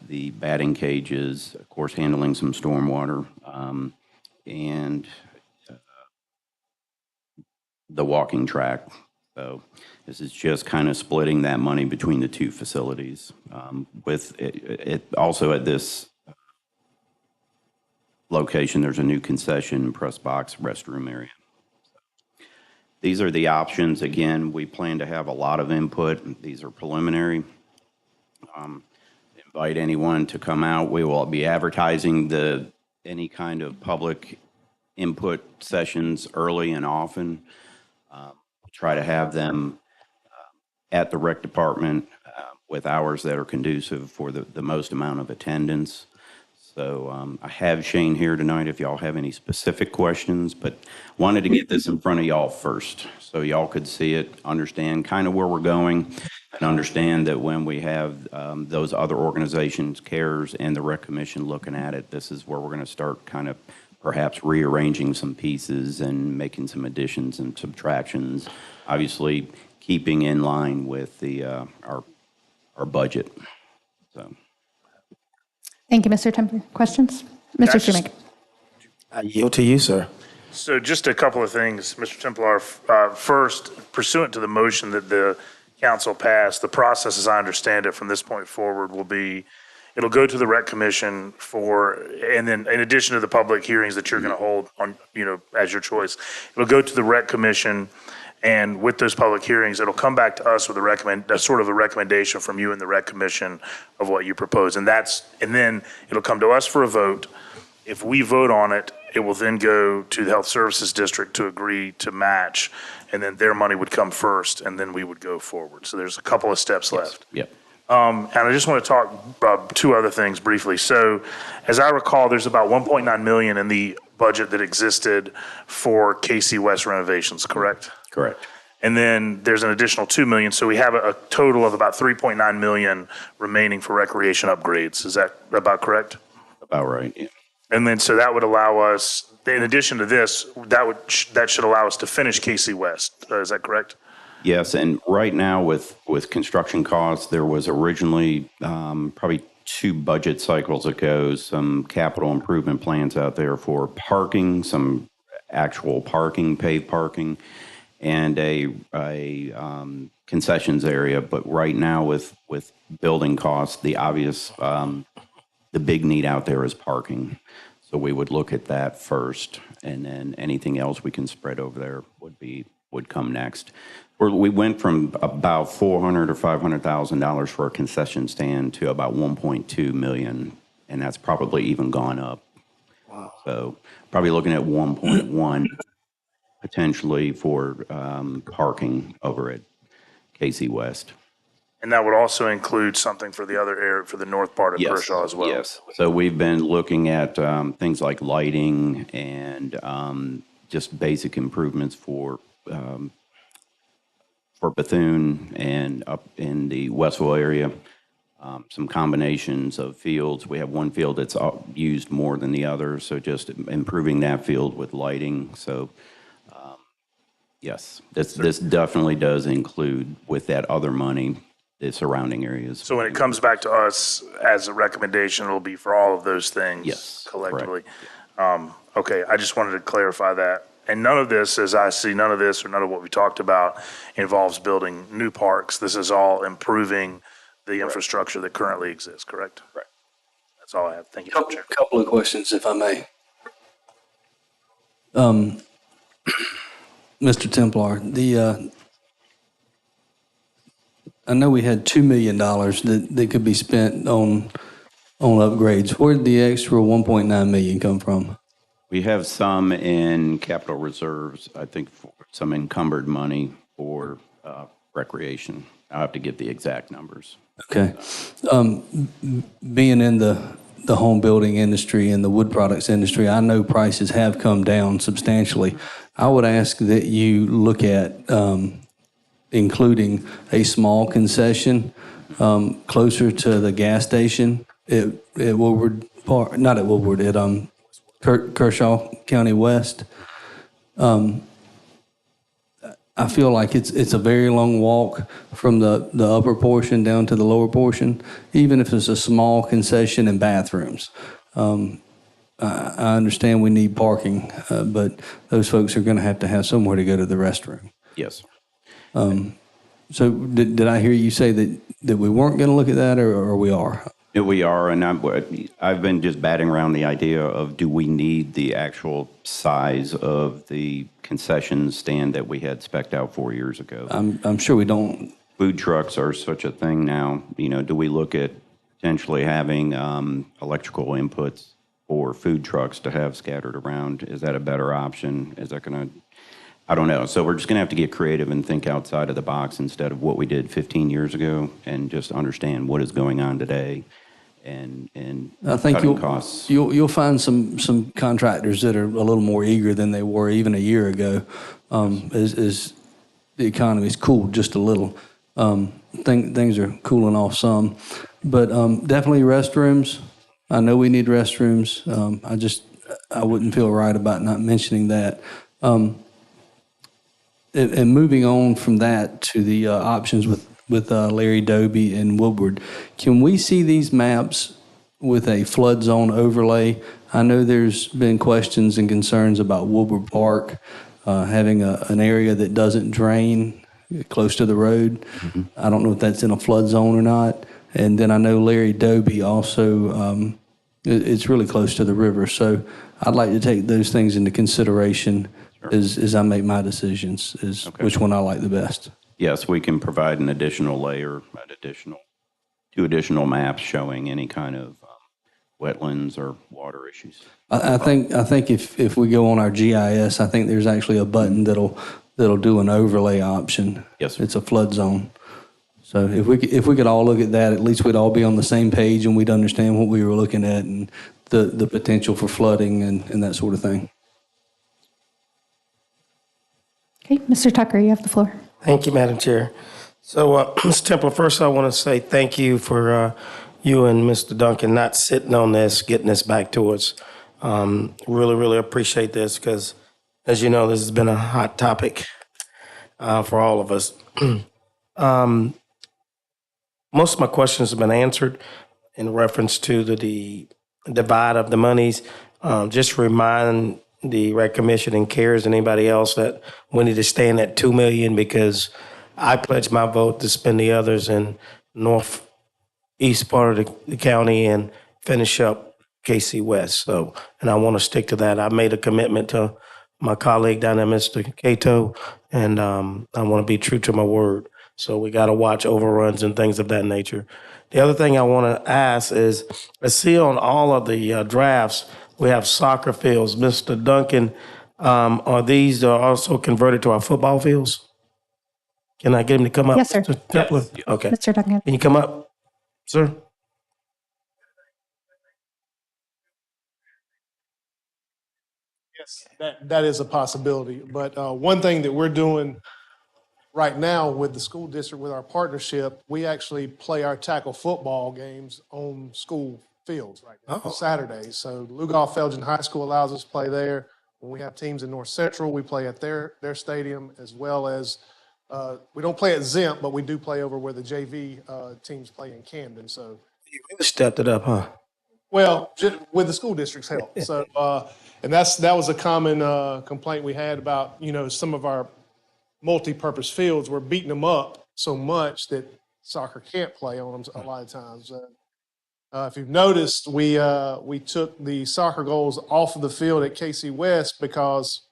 [SPEAKER 12] the batting cages, of course, handling some stormwater, and the walking track. So this is just kind of splitting that money between the 2 facilities. With it also at this location, there's a new concession, press box, restroom area. These are the options. Again, we plan to have a lot of input. These are preliminary. Invite anyone to come out. We will be advertising any kind of public input sessions early and often. Try to have them at the rec department with hours that are conducive for the most amount of attendance. So I have Shane here tonight if y'all have any specific questions, but wanted to get this in front of y'all first so y'all could see it, understand kind of where we're going, and understand that when we have those other organizations, CARES and the Rec Commission looking at it, this is where we're going to start kind of perhaps rearranging some pieces and making some additions and subtractions, obviously keeping in line with our budget. So.
[SPEAKER 1] Thank you, Mr. Temper. Questions? Mr. Schumake.
[SPEAKER 2] I yield to you, sir.
[SPEAKER 3] So just a couple of things, Mr. Templar. First, pursuant to the motion that the council passed, the process, as I understand it, from this point forward will be, it'll go to the rec commission and then in addition to the public hearings that you're going to hold on, as your choice, it'll go to the rec commission. And with those public hearings, it'll come back to us with a sort of a recommendation from you and the rec commission of what you propose. And then it'll come to us for a vote. If we vote on it, it will then go to the Health Services District to agree to match, and then their money would come first, and then we would go forward. So there's a couple of steps left.
[SPEAKER 12] Yep.
[SPEAKER 3] And I just want to talk about two other things briefly. So as I recall, there's about $1.9 million in the budget that existed for KC West renovations, correct?
[SPEAKER 12] Correct.
[SPEAKER 3] And then there's an additional $2 million. So we have a total of about $3.9 million remaining for recreation upgrades. Is that about correct?
[SPEAKER 12] About right, yeah.
[SPEAKER 3] And then, so that would allow us, in addition to this, that should allow us to finish KC West. Is that correct?
[SPEAKER 12] Yes, and right now with construction costs, there was originally probably 2 budget cycles ago, some capital improvement plans out there for parking, some actual parking, paved parking, and a concessions area. But right now with building costs, the obvious, the big need out there is parking. So we would look at that first, and then anything else we can spread over there would come next. We went from about $400,000 or $500,000 for a concession stand to about 1.2 million, and that's probably even gone up. Wow. So probably looking at 1.1 potentially for parking over at KC West.
[SPEAKER 3] And that would also include something for the other area, for the north part of Kershaw as well?
[SPEAKER 12] Yes. So we've been looking at things like lighting and just basic improvements for Bethune and up in the Westville area, some combinations of fields. We have one field that's used more than the other, so just improving that field with lighting. So yes, this definitely does include, with that other money, the surrounding areas.
[SPEAKER 3] So when it comes back to us as a recommendation, it'll be for all of those things collectively? Okay, I just wanted to clarify that. And none of this, as I see, none of this or none of what we talked about involves building new parks. This is all improving the infrastructure that currently exists, correct?
[SPEAKER 12] Right.
[SPEAKER 3] That's all I have. Thank you, Mr. Chair.
[SPEAKER 7] Couple of questions, if I may. Mr. Templar, I know we had $2 million that could be spent on upgrades. Where did the extra $1.9 million come from?
[SPEAKER 12] We have some in capital reserves, I think some encumbered money for recreation. I'll have to get the exact numbers.
[SPEAKER 7] Okay. Being in the home building industry and the wood products industry, I know prices have come down substantially. I would ask that you look at including a small concession closer to the gas station at Woodward Park, not at Woodward, at Kershaw County West. I feel like it's a very long walk from the upper portion down to the lower portion, even if it's a small concession and bathrooms. I understand we need parking, but those folks are going to have somewhere to go to the restroom.
[SPEAKER 12] Yes.
[SPEAKER 7] So did I hear you say that we weren't going to look at that, or we are?
[SPEAKER 12] Yeah, we are, and I've been just batting around the idea of, do we need the actual size of the concession stand that we had spec'd out 4 years ago?
[SPEAKER 7] I'm sure we don't.
[SPEAKER 12] Food trucks are such a thing now. Do we look at potentially having electrical inputs for food trucks to have scattered around? Is that a better option? Is that going to, I don't know. So we're just going to have to get creative and think outside of the box instead of what we did 15 years ago, and just understand what is going on today and
[SPEAKER 7] I think
[SPEAKER 12] cutting costs.
[SPEAKER 7] You'll find some contractors that are a little more eager than they were even a year ago, as the economy's cooled just a little. Things are cooling off some, but definitely restrooms. I know we need restrooms. I wouldn't feel right about not mentioning that. And moving on from that to the options with Larry Doby and Woodward, can we see these maps with a flood zone overlay I know there's been questions and concerns about Woodward Park having an area that doesn't drain close to the road. I don't know if that's in a flood zone or not. And then I know Larry Doby also, it's really close to the river. So I'd like to take those things into consideration as I make my decisions, which one I like the best.
[SPEAKER 12] Yes, we can provide an additional layer, two additional maps showing any kind of wetlands or water issues.
[SPEAKER 7] I think if we go on our GIS, I think there's actually a button that'll do an overlay option.
[SPEAKER 12] Yes, sir.
[SPEAKER 7] It's a flood zone. So if we could all look at that, at least we'd all be on the same page and we'd understand what we were looking at and the potential for flooding and that sort of thing.
[SPEAKER 1] Okay, Mr. Tucker, you have the floor.
[SPEAKER 2] Thank you, Madam Chair. So, Ms. Temple, first I want to say thank you for you and Mr. Duncan not sitting on this, getting this back to us. Really, really appreciate this because, as you know, this has been a hot topic for all of us. Most of my questions have been answered in reference to the divide of the monies. Just remind the Rec Commission and CARES and anybody else that we need to stay in that $2 million because I pledged my vote to spend the others in northeast part of the county and finish up KC West. So, and I want to stick to that. I made a commitment to my colleague down there, Mr. Cato, and I want to be true to my word. So we got to watch overruns and things of that nature. The other thing I want to ask is, I see on all of the drafts, we have soccer fields. Mr. Duncan, are these also converted to our football fields? Can I get him to come up?
[SPEAKER 1] Yes, sir.
[SPEAKER 2] Mr. Temple?
[SPEAKER 12] Yes.
[SPEAKER 2] Okay.
[SPEAKER 1] Mr. Duncan.
[SPEAKER 2] Can you come up, sir?
[SPEAKER 13] Yes, that is a possibility. But one thing that we're doing right now with the school district, with our partnership, we actually play our tackle football games on school fields right now, Saturdays. So Lugoff Elgin High School allows us to play there. When we have teams in North Central, we play at their stadium, as well as we don't play at Zemp, but we do play over where the JV teams play in Camden. So
[SPEAKER 2] You really stepped it up, huh?
[SPEAKER 13] well, with the school district's help. So, and that was a common complaint we had about, some of our multi-purpose fields. We're beating them up so much that soccer can't play on them a lot of times. If you've noticed, we took the soccer goals off of the field at KC West because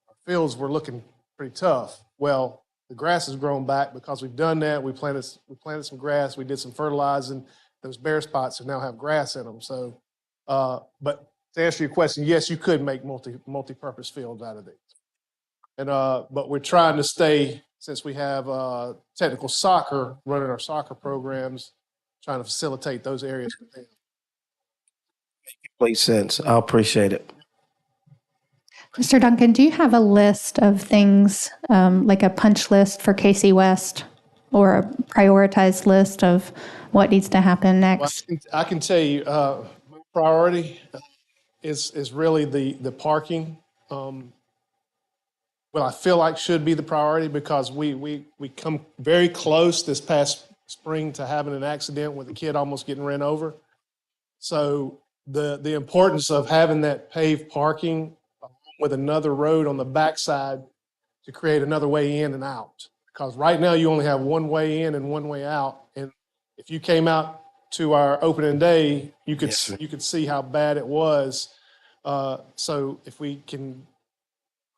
[SPEAKER 13] our fields were looking pretty tough. Well, the grass has grown back because we've done that. We planted some grass. We did some fertilizing. Those bare spots now have grass in them. So, but to answer your question, yes, you could make multi-purpose fields out of these. And but we're trying to stay, since we have technical soccer running our soccer programs, trying to facilitate those areas with them.
[SPEAKER 2] Makes sense. I appreciate it.
[SPEAKER 1] Mr. Duncan, do you have a list of things, like a punch list for KC West or a prioritized list of what needs to happen next?
[SPEAKER 13] Well, I can tell you, priority is really the parking. What I feel like should be the priority, because we come very close this past spring to having an accident with a kid almost getting ran over. So the importance of having that paved parking with another road on the backside to create another way in and out. Because right now you only have one way in and one way out. And if you came out to our opening day, you could see how bad it was. So if we can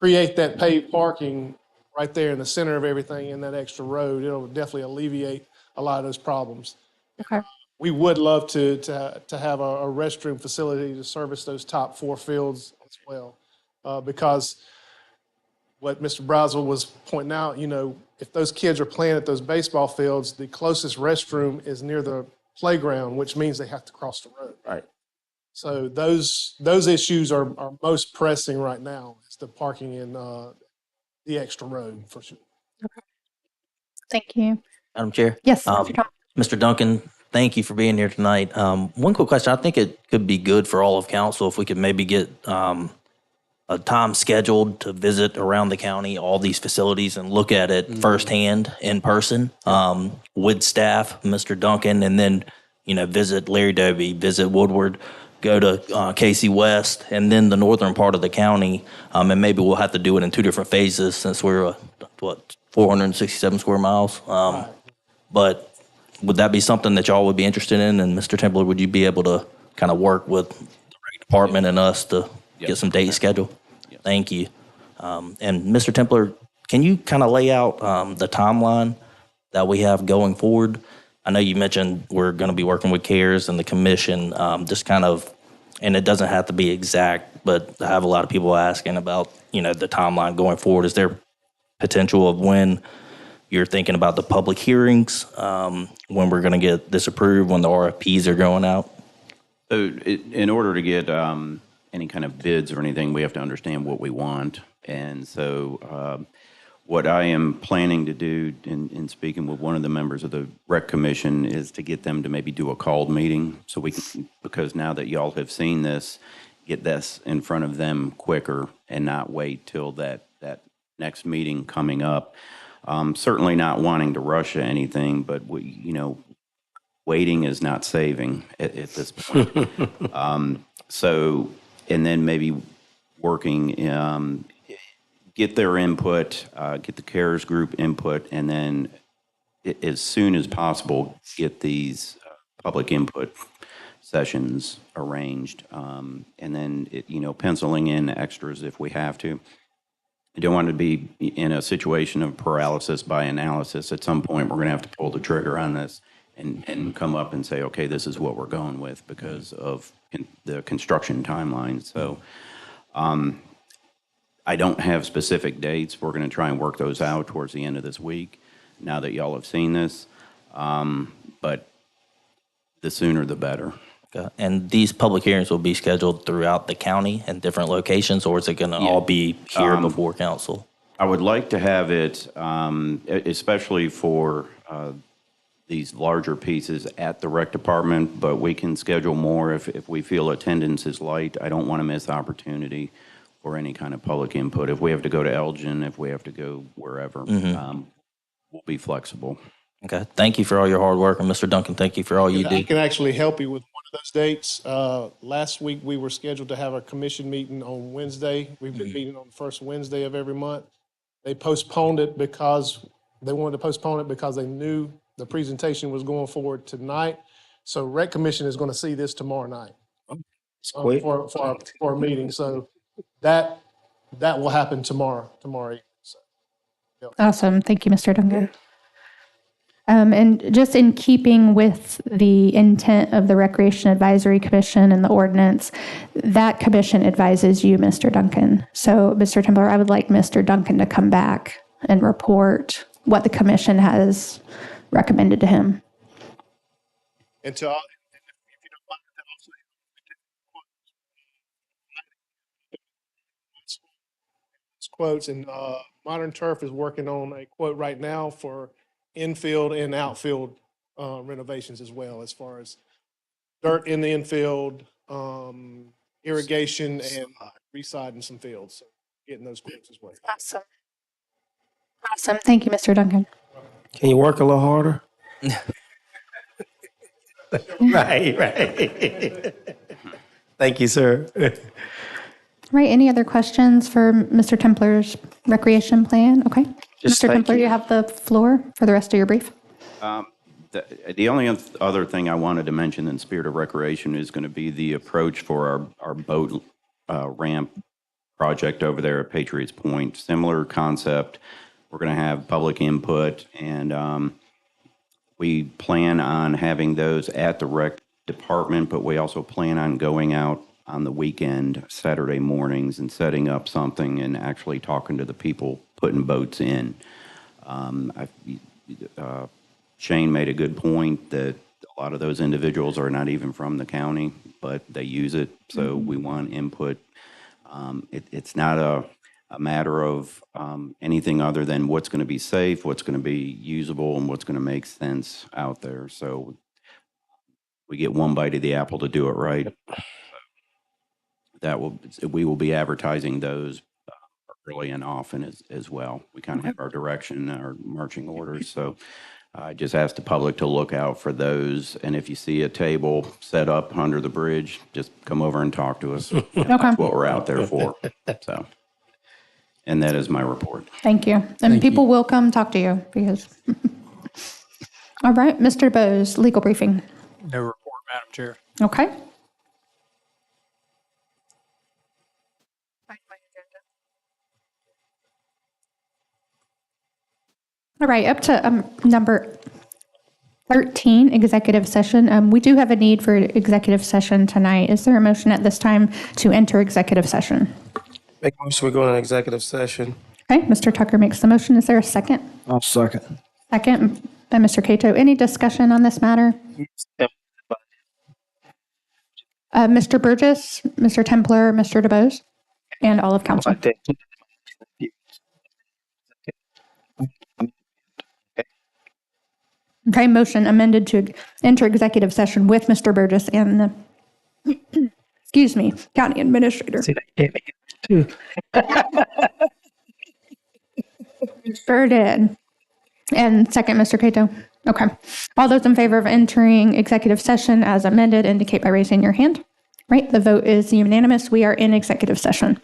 [SPEAKER 13] create that paved parking right there in the center of everything in that extra road, it'll definitely alleviate a lot of those problems.
[SPEAKER 1] Okay.
[SPEAKER 13] We would love to have a restroom facility to service those top four fields as well. Because what Mr. Brazel was pointing out, if those kids are playing at those baseball fields, the closest restroom is near the playground, which means they have to cross the road.
[SPEAKER 2] Right.
[SPEAKER 13] So those issues are most pressing right now. It's the parking in the extra road for sure.
[SPEAKER 1] Okay. Thank you.
[SPEAKER 9] Madam Chair?
[SPEAKER 1] Yes, Mr. Thomas.
[SPEAKER 9] Mr. Duncan, thank you for being here tonight. One quick question. I think it could be good for all of council if we could maybe get a time scheduled to visit around the county, all these facilities, and look at it firsthand in person with staff, Mr. Duncan, and then, visit Larry Doby, visit Woodward, go to Casey West, and then the northern part of the county. And maybe we'll have to do it in 2 different phases since we're, 467 square miles. But would that be something that y'all would be interested in? And Mr. Templer, would you be able to kind of work with the rec department and us to get some dates scheduled? Thank you. And Mr. Templer, can you kind of lay out the timeline that we have going forward? I know you mentioned we're going to be working with CARES and the commission, just kind of, and it doesn't have to be exact, but I have a lot of people asking about, the timeline going forward. Is there potential of when you're thinking about the public hearings, when we're going to get this approved, when the RFPs are going out?
[SPEAKER 12] So in order to get any kind of bids or anything, we have to understand what we want. And so what I am planning to do in speaking with one of the members of the Rec Commission is to get them to maybe do a called meeting so we can, because now that y'all have seen this, get this in front of them quicker and not wait till that next meeting coming up. Certainly not wanting to rush anything, but waiting is not saving at this point. So, and then maybe working, get their input, get the CARES group input, and then as soon as possible, get these public input sessions arranged, and then penciling in extras if we have to. I don't want to be in a situation of paralysis by analysis. At some point, we're going to have to pull the trigger on this and come up and say, okay, this is what we're going with because of the construction timeline. So I don't have specific dates. We're going to try and work those out towards the end of this week now that y'all have seen this. But the sooner the better.
[SPEAKER 9] Okay. And these public hearings will be scheduled throughout the county in different locations, or is it going to all be here before council?
[SPEAKER 12] I would like to have it, especially for these larger pieces at the rec department, but we can schedule more if we feel attendance is light. I don't want to miss opportunity for any kind of public input. If we have to go to Elgin, if we have to go wherever, we'll be flexible.
[SPEAKER 9] Okay. Thank you for all your hard work. And Mr. Duncan, thank you for all you do.
[SPEAKER 13] I can actually help you with one of those dates. Last week, we were scheduled to have our commission meeting on Wednesday. We've been meeting on the first Wednesday of every month. They postponed it because they wanted to postpone it because they knew the presentation was going forward tonight. So Rec Commission is going to see this tomorrow night for a meeting. So that will happen tomorrow evening. So,
[SPEAKER 1] Awesome. Thank you, Mr. Duncan. And just in keeping with the intent of the Recreation Advisory Commission and the ordinance, that commission advises you, Mr. Duncan. So, Mr. Templer, I would like Mr. Duncan to come back and report what the commission has recommended to him.
[SPEAKER 13] and to all, and if you don't mind, also quotes, and Modern Turf is working on a quote right now for infield and outfield renovations as well, as far as dirt in the infield, irrigation, and residing some fields. So getting those quotes as well.
[SPEAKER 1] Awesome. Awesome. Thank you, Mr. Duncan.
[SPEAKER 2] Can you work a little harder? Right. Thank you, sir.
[SPEAKER 1] Right. Any other questions for Mr. Templer's recreation plan? Okay. Mr. Templer, you have the floor for the rest of your brief.
[SPEAKER 12] The only other thing I wanted to mention in spirit of recreation is going to be the approach for our boat ramp project over there at Patriots Point. Similar concept. We're going to have public input, and we plan on having those at the rec department, but we also plan on going out on the weekend, Saturday mornings, and setting up something and actually talking to the people putting boats in. Shane made a good point that a lot of those individuals are not even from the county, but they use it, so we want input. It's not a matter of anything other than what's going to be safe, what's going to be usable, and what's going to make sense out there. So we get one bite of the apple to do it right. We will be advertising those early and often as well. We kind of have our direction, our marching orders. So I just ask the public to look out for those. And if you see a table set up under the bridge, just come over and talk to us. That's what we're out there for. So, and that is my report.
[SPEAKER 1] Thank you. And people will come talk to you because. All right, Mr. Bose, legal briefing.
[SPEAKER 14] No report, Madam Chair.
[SPEAKER 1] Okay. All right, up to number 13, executive session. We do have a need for executive session tonight. Is there a motion at this time to enter executive session?
[SPEAKER 2] Make a motion, we go into executive session.
[SPEAKER 1] Okay, Mr. Tucker makes the motion. Is there a second?
[SPEAKER 11] I'll second.
[SPEAKER 1] Second by Mr. Cato. Any discussion on this matter? Mr. Burgess, Mr. Templer, Mr. DeBose, and all of council. Okay, motion amended to enter executive session with Mr. Burgess and the, excuse me, county administrator. Sure did. And second, Mr. Cato. Okay. All those in favor of entering executive session as amended indicate by raising your hand. Right, the vote is unanimous. We are in executive session.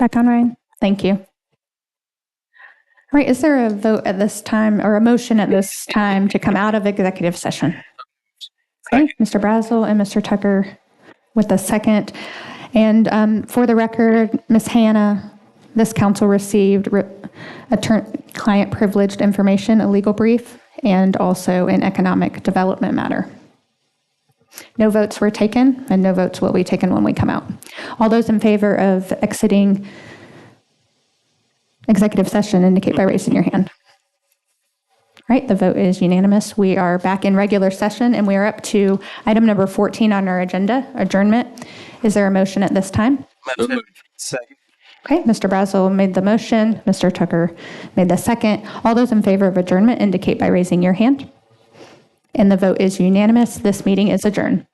[SPEAKER 1] Back on, Ryan? Thank you. All right, is there a vote at this time, or a motion at this time to come out of executive session? Okay, Mr. Brazel and Mr. Tucker with the second. And for the record, Ms. Hannah, this council received client privileged information, a legal brief, and also an economic development matter. No votes were taken, and no votes will be taken when we come out. All those in favor of exiting executive session indicate by raising your hand. All right, the vote is unanimous. We are back in regular session, and we are up to item number 14 on our agenda, adjournment. Is there a motion at this time?
[SPEAKER 2] Second.
[SPEAKER 1] Okay, Mr. Brazel made the motion. Mr. Tucker made the second. All those in favor of adjournment indicate by raising your hand. And the vote is unanimous. This meeting is adjourned.